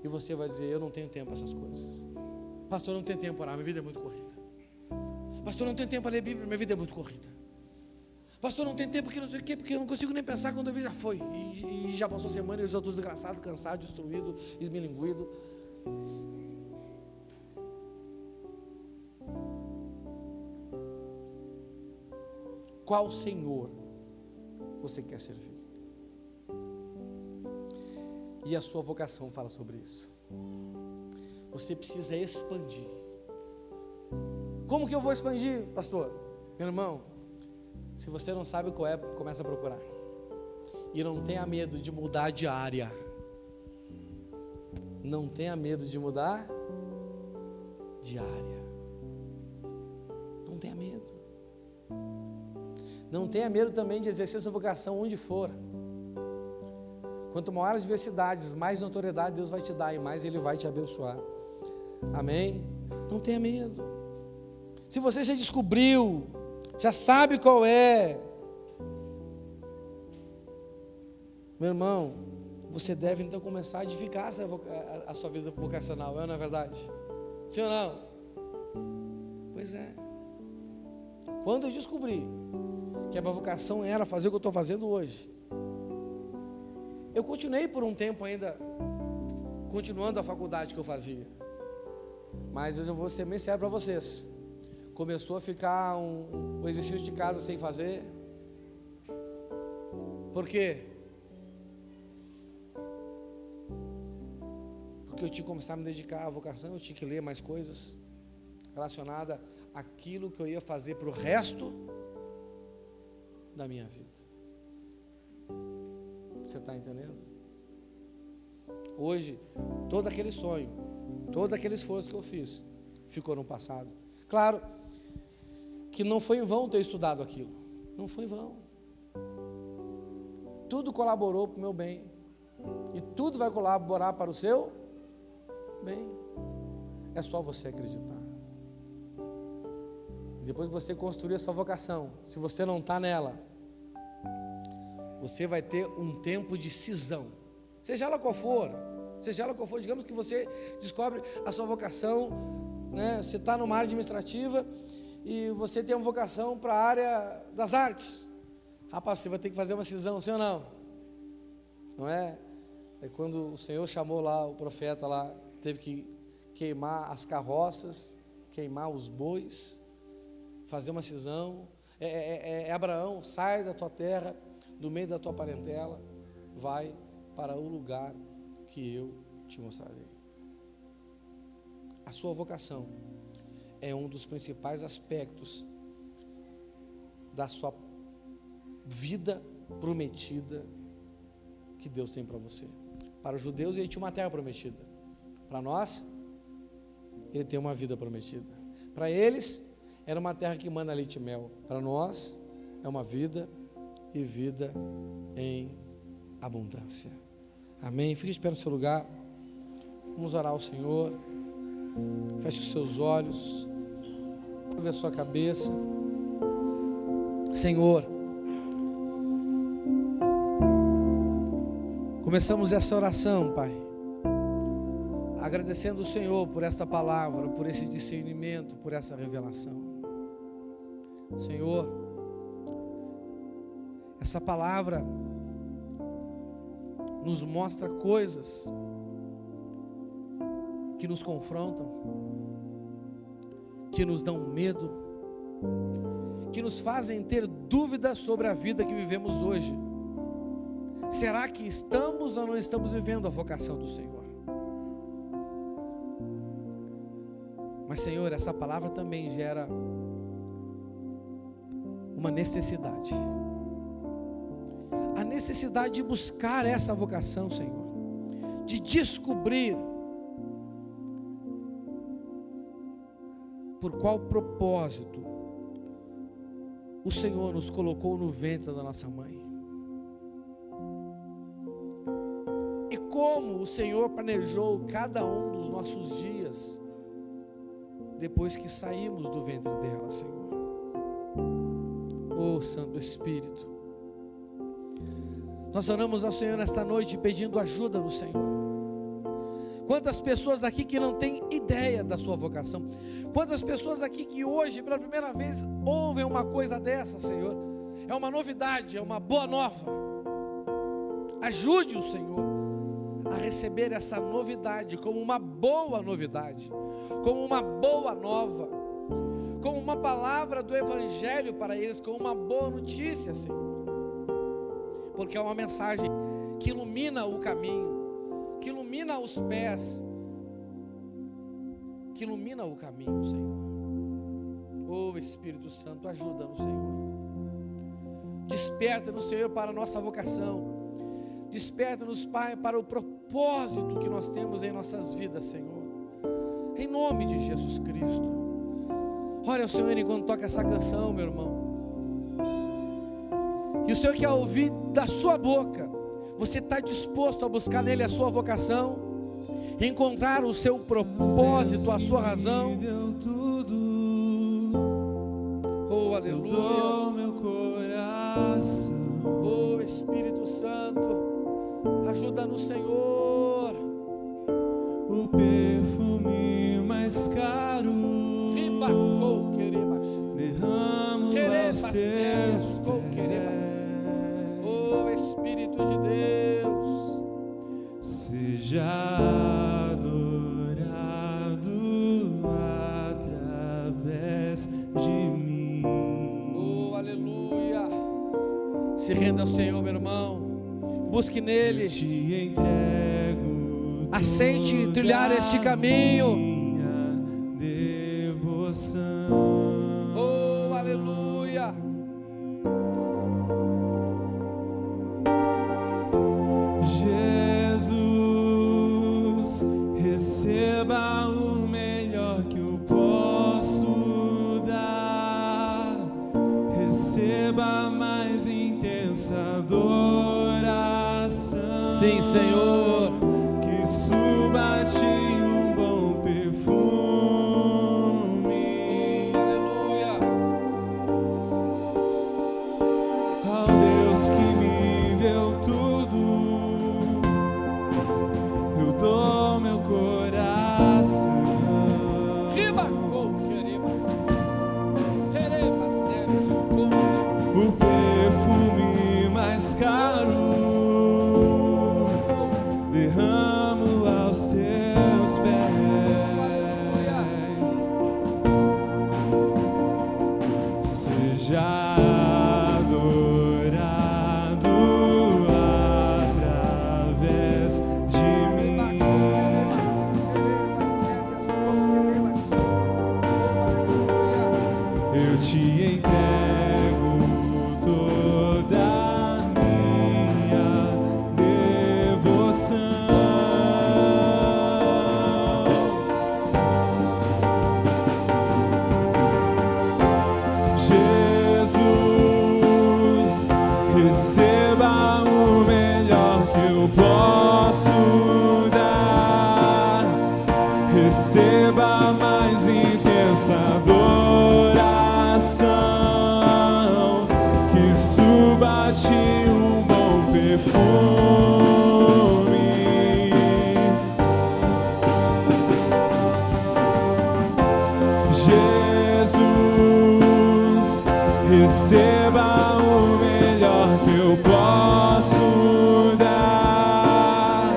Speaker 1: E você vai dizer: eu não tenho tempo para essas coisas. Pastor, eu não tenho tempo para orar, minha vida é muito corrida. Pastor, eu não tenho tempo para ler Bíblia, minha vida é muito corrida. Pastor, não tem tempo porque não sei o quê, porque eu não consigo nem pensar, quando eu vi já foi, e já passou a semana e eu já estou desgraçado, cansado, destruído, esmilinguido. Qual Senhor você quer servir? E a sua vocação fala sobre isso. Você precisa expandir. Como que eu vou expandir, pastor? Meu irmão, Se você não sabe qual é, começa a procurar. E não tenha medo de mudar de área. Não tenha medo de mudar de área. Não tenha medo. Não tenha medo também de exercer sua vocação onde for. Quanto maiores as diversidades, mais notoriedade Deus vai te dar e mais Ele vai te abençoar. Amém? Não tenha medo. Se você já descobriu, já sabe qual é, meu irmão, você deve então começar a edificar a sua vida vocacional, não é verdade? Sim ou não? Pois é. Quando eu descobri que a minha vocação era fazer o que eu estou fazendo hoje, eu continuei por um tempo ainda, continuando a faculdade que eu fazia. Mas hoje eu vou ser bem sério para vocês. Começou a ficar um exercício de casa sem fazer. Por quê? Porque eu tinha que começar a me dedicar à vocação, eu tinha que ler mais coisas relacionadas àquilo que eu ia fazer para o resto da minha vida. Você está entendendo? Hoje, todo aquele sonho, todo aquele esforço que eu fiz, ficou no passado. Claro que não foi em vão ter estudado aquilo. Não foi em vão. Tudo colaborou para o meu bem. E tudo vai colaborar para o seu bem. É só você acreditar. Depois que você construir a sua vocação, se você não está nela, você vai ter um tempo de cisão. Seja ela qual for, digamos que você descobre a sua vocação, né? Você está numa área administrativa e você tem uma vocação para a área das artes. Rapaz, você vai ter que fazer uma cisão, sim ou não? Não é? É quando o Senhor chamou lá, o profeta lá, teve que queimar as carroças, queimar os bois, fazer uma cisão. Abraão, sai da tua terra, do meio da tua parentela, vai para o lugar que eu te mostrarei. A sua vocação é um dos principais aspectos da sua vida prometida que Deus tem para você. Para os judeus Ele tinha uma terra prometida. Para nós, Ele tem uma vida prometida. Para eles, era uma terra que manda leite e mel. Para nós, é uma vida e vida em abundância. Amém? Fique de pé no seu lugar. Vamos orar ao Senhor. Feche os seus olhos. Curve a sua cabeça. Senhor, começamos essa oração, Pai, agradecendo o Senhor por esta palavra, por esse discernimento, por essa revelação. Senhor, essa palavra nos mostra coisas que nos confrontam, que nos dão medo, que nos fazem ter dúvidas sobre a vida que vivemos hoje. Será que estamos ou não estamos vivendo a vocação do Senhor? Mas, Senhor, essa palavra também gera uma necessidade. A necessidade de buscar essa vocação, Senhor, de descobrir por qual propósito o Senhor nos colocou no ventre da nossa mãe. E como o Senhor planejou cada um dos nossos dias depois que saímos do ventre dela, Senhor. Oh, Santo Espírito, nós oramos ao Senhor nesta noite pedindo ajuda no Senhor. Quantas pessoas aqui que não têm ideia da sua vocação? Quantas pessoas aqui que hoje pela primeira vez ouvem uma coisa dessa, Senhor? É uma novidade, é uma boa nova. Ajude o Senhor a receber essa novidade como uma boa novidade, como uma boa nova, como uma palavra do Evangelho para eles, como uma boa notícia, Senhor. Porque é uma mensagem que ilumina o caminho, que ilumina os pés, que ilumina o caminho, Senhor. Oh, Espírito Santo, ajuda-nos, Senhor. Desperta-nos, Senhor, para a nossa vocação. Desperta-nos, Pai, para o propósito que nós temos em nossas vidas, Senhor. Em nome de Jesus Cristo. Ore ao Senhor enquanto toca essa canção, meu irmão. E o Senhor quer ouvir da sua boca. Você está disposto a buscar nele a sua vocação? Encontrar o seu propósito, a sua razão? Oh, aleluia.
Speaker 2: Meu coração.
Speaker 1: Oh, Espírito Santo, ajuda-nos, Senhor.
Speaker 2: O perfume mais caro derramo aos teus pés.
Speaker 1: Oh, Espírito de Deus,
Speaker 2: seja adorado através de mim.
Speaker 1: oh, aleluia. Se renda ao Senhor, meu irmão. Busque nele.
Speaker 2: Te entrego.
Speaker 1: Aceite trilhar este caminho.
Speaker 2: Minha devoção.
Speaker 1: Oh, aleluia.
Speaker 2: Jesus, receba o melhor que eu posso dar. Receba a mais intensa adoração.
Speaker 1: Sim, Senhor.
Speaker 2: Que suba a ti um bom perfume.
Speaker 1: Aleluia.
Speaker 2: Ao Deus que me deu tudo, eu dou meu coração. O perfume mais caro derramo aos teus pés. Seja adorado através de mim. Eu te entrego toda a minha devoção. Jesus, receba o melhor que eu posso dar. Receba a mais intensa adoração. Que suba a ti um bom perfume. Jesus, receba o melhor que eu posso dar.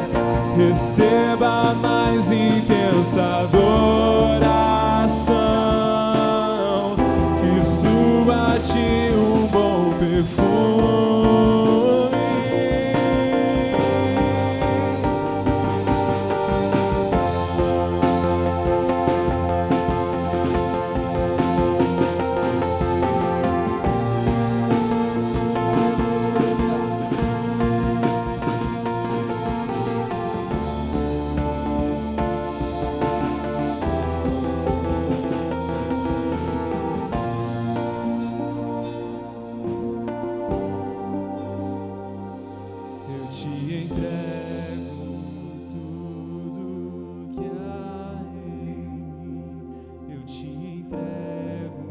Speaker 2: Receba a mais intensa adoração. Que suba a ti um bom perfume. Eu te entrego tudo que há em mim. Eu te entrego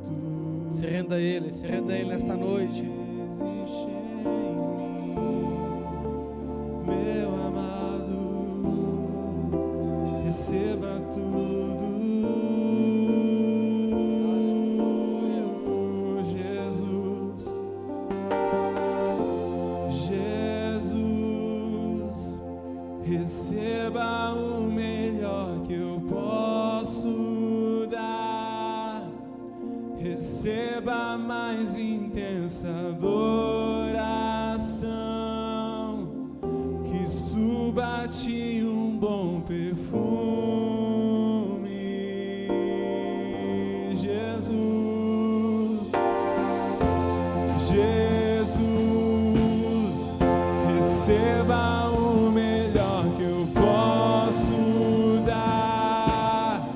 Speaker 2: tudo
Speaker 1: Se renda a Ele nesta noite.
Speaker 2: que existe em mim, meu amado. Receba tudo, Jesus. Jesus, receba o melhor que eu posso dar. Receba a mais intensa adoração. Que suba a ti um bom perfume. Jesus, Jesus. receba o melhor que eu posso dar.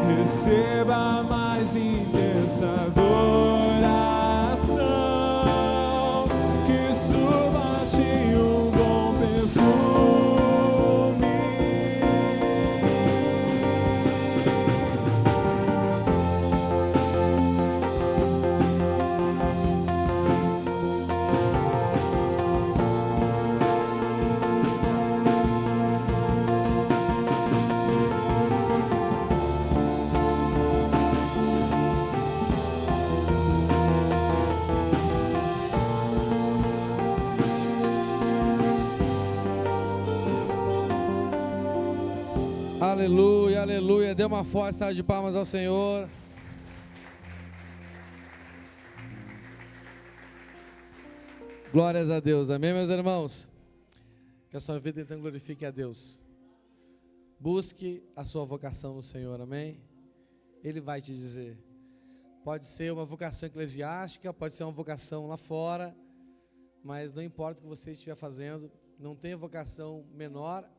Speaker 2: Receba a mais intensa adoração, que suba-te um bom perfume.
Speaker 1: Aleluia, aleluia. Dê uma forte salva de palmas ao Senhor. Glórias a Deus, amém, meus irmãos? Que a sua vida então glorifique a Deus. Busque a sua vocação no Senhor, amém? Ele vai te dizer. Pode ser uma vocação eclesiástica, pode ser uma vocação lá fora, mas não importa o que você estiver fazendo, não tem vocação menor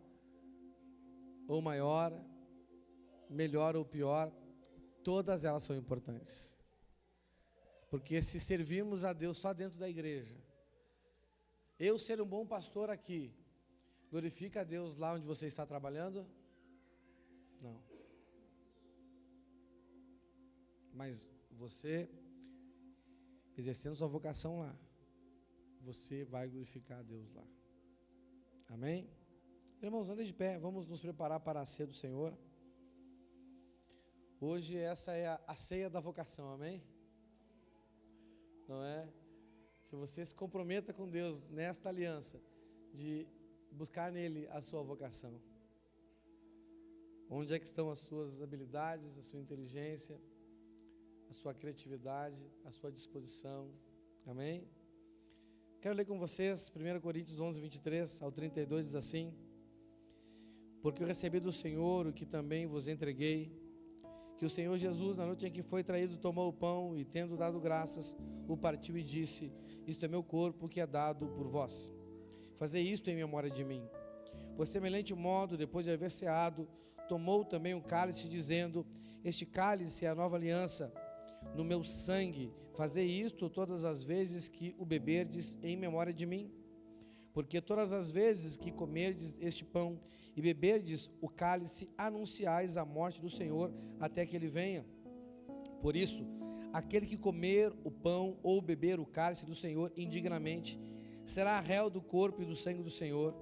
Speaker 1: ou maior, melhor ou pior, todas elas são importantes. Porque se servirmos a Deus só dentro da igreja, eu ser um bom pastor aqui, glorifica a Deus lá onde você está trabalhando? Não. Mas você, exercendo sua vocação lá, você vai glorificar a Deus lá. Amém? Irmãos, andem de pé, vamos nos preparar para a ceia do Senhor. Hoje essa é a ceia da vocação, amém? Não é? Que você se comprometa com Deus nesta aliança, de buscar nele a sua vocação. Onde é que estão as suas habilidades, a sua inteligência, a sua criatividade, a sua disposição, amém? Quero ler com vocês 1 Coríntios 11, 23 ao 32, diz assim: porque eu recebi do Senhor o que também vos entreguei, que o Senhor Jesus, na noite em que foi traído, tomou o pão e, tendo dado graças, o partiu e disse: isto é meu corpo que é dado por vós. Fazei isto em memória de mim. Por semelhante modo, depois de haver ceado, tomou também um cálice, dizendo: este cálice é a nova aliança no meu sangue. Fazei isto todas as vezes que o beberdes em memória de mim. Porque todas as vezes que comerdes este pão e beberdes o cálice, anunciais a morte do Senhor até que ele venha. Por isso, aquele que comer o pão ou beber o cálice do Senhor indignamente, será réu do corpo e do sangue do Senhor.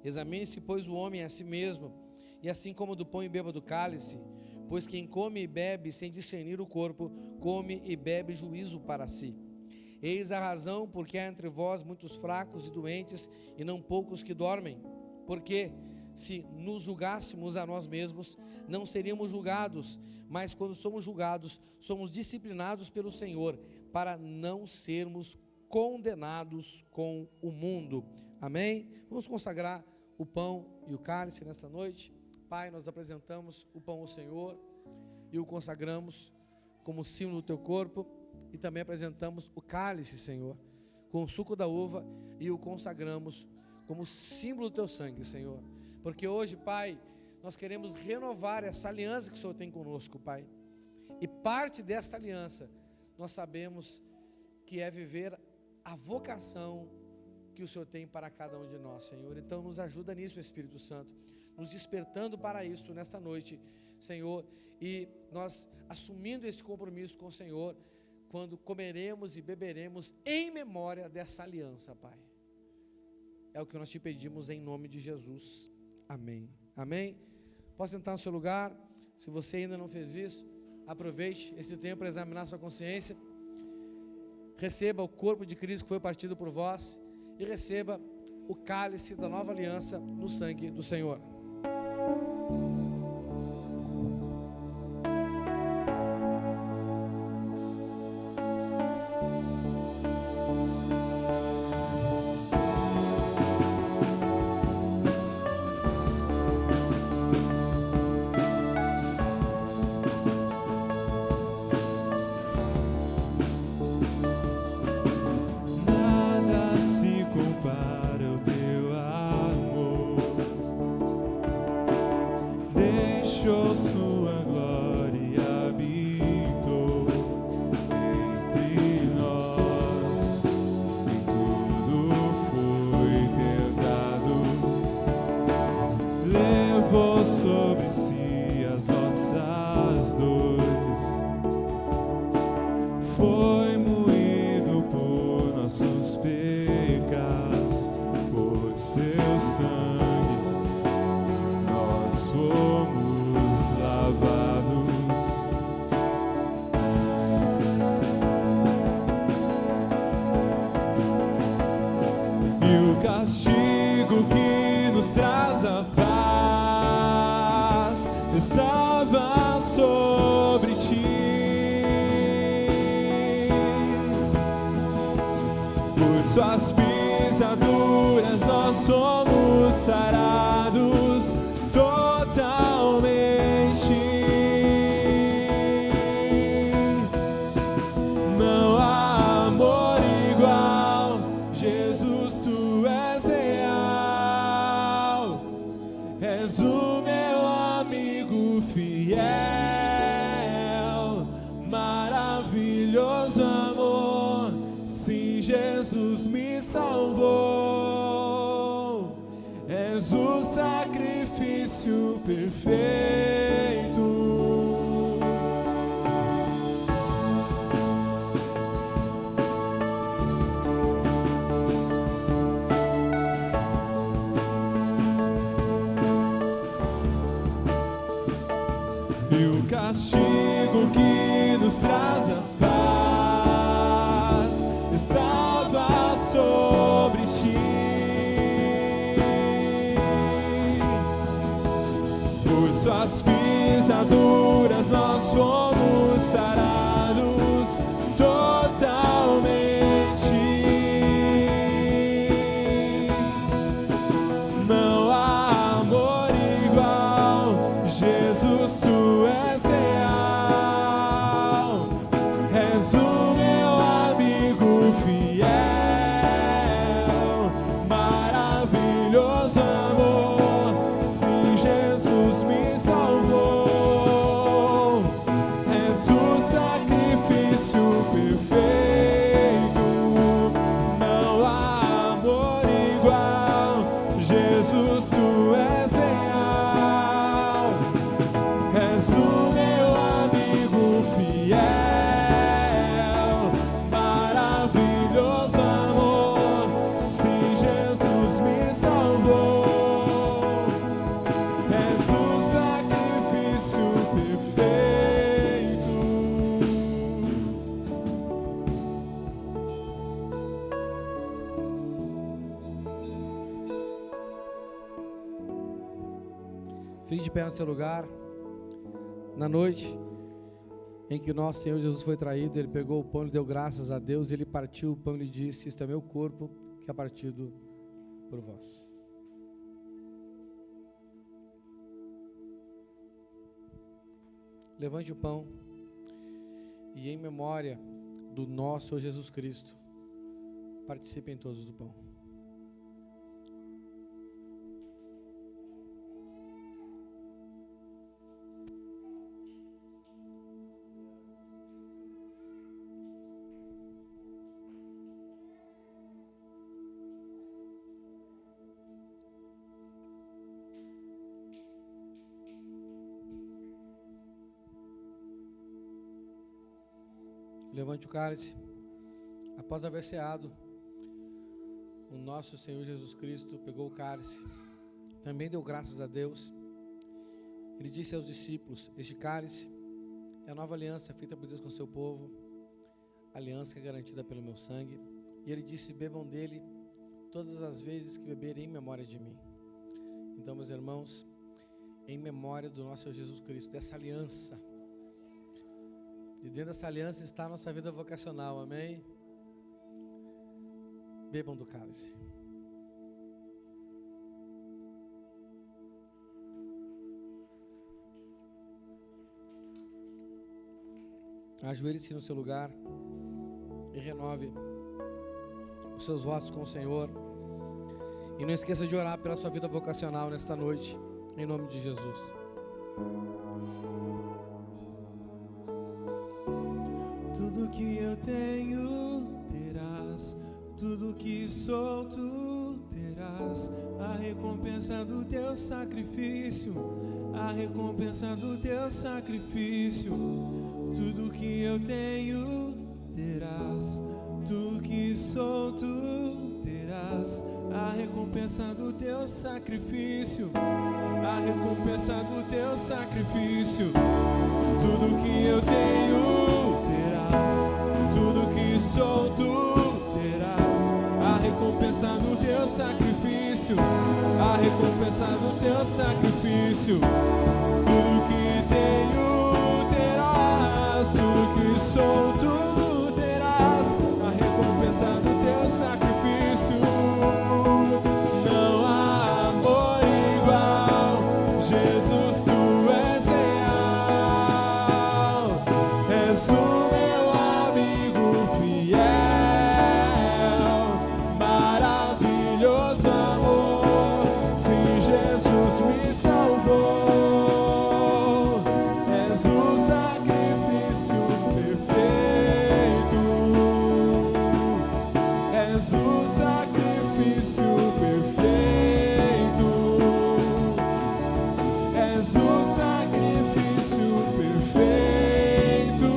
Speaker 1: Examine-se, pois, o homem a si mesmo, e assim como do pão e beba do cálice, pois quem come e bebe sem discernir o corpo, come e bebe juízo para si. Eis a razão porque há entre vós muitos fracos e doentes, e não poucos que dormem. Porque se nos julgássemos a nós mesmos, não seríamos julgados, mas quando somos julgados, somos disciplinados pelo Senhor, para não sermos condenados com o mundo. Amém? Vamos consagrar o pão e o cálice nesta noite. Pai, nós apresentamos o pão ao Senhor e o consagramos como símbolo do teu corpo, e também apresentamos o cálice, Senhor, com o suco da uva, e o consagramos como símbolo do teu sangue, Senhor. Porque hoje, Pai, nós queremos renovar essa aliança que o Senhor tem conosco, Pai. E parte dessa aliança, nós sabemos que é viver a vocação que o Senhor tem para cada um de nós, Senhor. Então nos ajuda nisso, Espírito Santo, nos despertando para isso nesta noite, Senhor, e nós assumindo esse compromisso com o Senhor, quando comeremos e beberemos em memória dessa aliança, Pai. É o que nós te pedimos em nome de Jesus. Amém. Amém? Pode sentar no seu lugar. Se você ainda não fez isso, aproveite esse tempo para examinar sua consciência. Receba o corpo de Cristo que foi partido por vós, e receba o cálice da nova aliança no sangue do Senhor.
Speaker 2: Nada se compara ao teu e o castigo que nos traz a paz estava sobre ti. Por suas pisaduras nós somos sarados totalmente. Não há amor igual, Jesus, tu és real, és o meu amigo fiel, maravilhoso amor, sim, Jesus me salvou, és o sacrifício perfeito. E o castigo que nos traz a paz estava sobre ti. Por suas pisaduras nós fomos sarados totalmente. Não há amor igual, Jesus, tu és real, és o meu amigo fiel, maravilhoso amor, sim, Jesus me salvou, és o sacrifício perfeito. Não há amor igual, Jesus, tu és real, és o meu amigo fiel, maravilhoso amor, sim, Jesus me salvou, és o sacrifício perfeito.
Speaker 1: Fique de pé no seu lugar. Na noite em que o nosso Senhor Jesus foi traído, ele pegou o pão, ele deu graças a Deus, ele partiu o pão e lhe disse: isto é meu corpo que é partido por vós. Levante o pão e, em memória do nosso Senhor Jesus Cristo, participem todos do pão. Levante o cálice. Após haver ceado, o nosso Senhor Jesus Cristo pegou o cálice, também deu graças a Deus. Ele disse aos discípulos: este cálice é a nova aliança feita por Deus com o seu povo, aliança que é garantida pelo meu sangue. E ele disse: bebam dele todas as vezes que beberem em memória de mim. Então, meus irmãos, em memória do nosso Senhor Jesus Cristo, dessa aliança, e dentro dessa aliança está a nossa vida vocacional, amém? Bebam do cálice. Ajoelhe-se no seu lugar e renove os seus votos com o Senhor. E não esqueça de orar pela sua vida vocacional nesta noite, em nome de Jesus.
Speaker 2: Tudo que eu tenho terás, tudo que sou tu terás, a recompensa do teu sacrifício, a recompensa do teu sacrifício. Tudo que eu tenho terás, tudo que sou tu terás, a recompensa do teu sacrifício, a recompensa do teu sacrifício. Tudo que eu tenho terás, tudo que sou tu terás, a recompensa do teu sacrifício, a recompensa do teu sacrifício. Tudo que tenho terás, tudo que sou tu terás, a recompensa do teu sacrifício. Não há amor igual, Jesus, tu és real, és o meu amigo fiel, maravilhoso amor, sim, Jesus me salvou, és o sacrifício perfeito, és o sacrifício perfeito, és o sacrifício perfeito.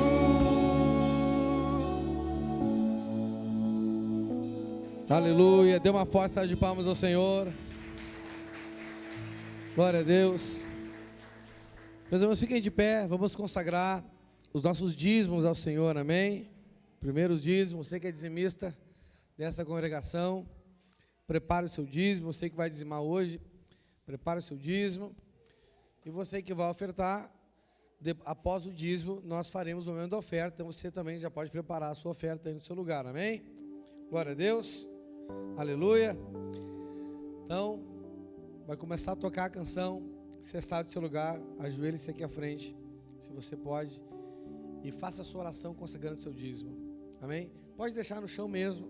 Speaker 1: Aleluia. Dê uma forte salva de palmas ao Senhor. Glória a Deus. Meus irmãos, fiquem de pé. Vamos consagrar os nossos dízimos ao Senhor, amém? Primeiro dízimo, você que é dizimista dessa congregação, prepare o seu dízimo. Você que vai dizimar hoje, prepare o seu dízimo. E você que vai ofertar, após o dízimo, nós faremos o momento da oferta. Então você também já pode preparar a sua oferta aí no seu lugar, amém? Glória a Deus. Aleluia. Então, vai começar a tocar a canção. Você está do seu lugar, ajoelhe-se aqui à frente, se você pode, e faça a sua oração consagrando seu dízimo, amém? Pode deixar no chão mesmo.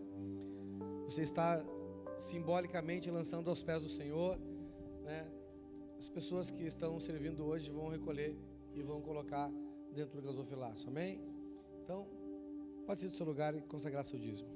Speaker 1: Você está simbolicamente lançando aos pés do Senhor, né? As pessoas que estão servindo hoje vão recolher e vão colocar dentro do gasofilaço, amém? Então, pode sair do seu lugar e consagrar seu dízimo.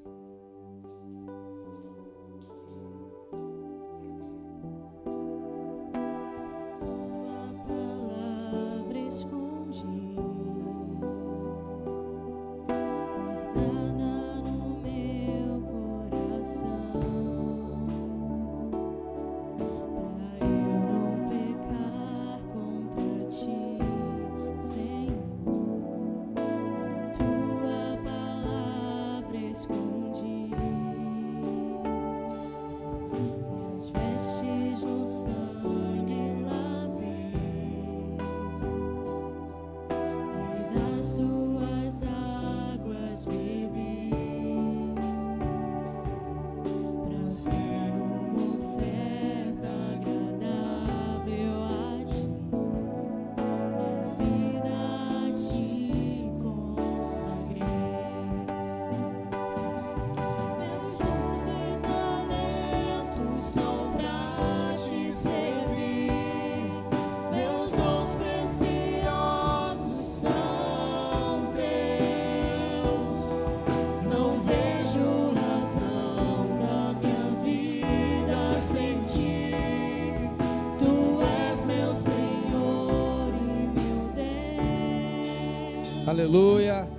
Speaker 1: Aleluia.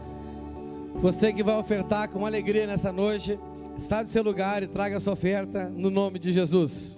Speaker 1: Você que vai ofertar com alegria nessa noite, sai do seu lugar e traga a sua oferta no nome de Jesus.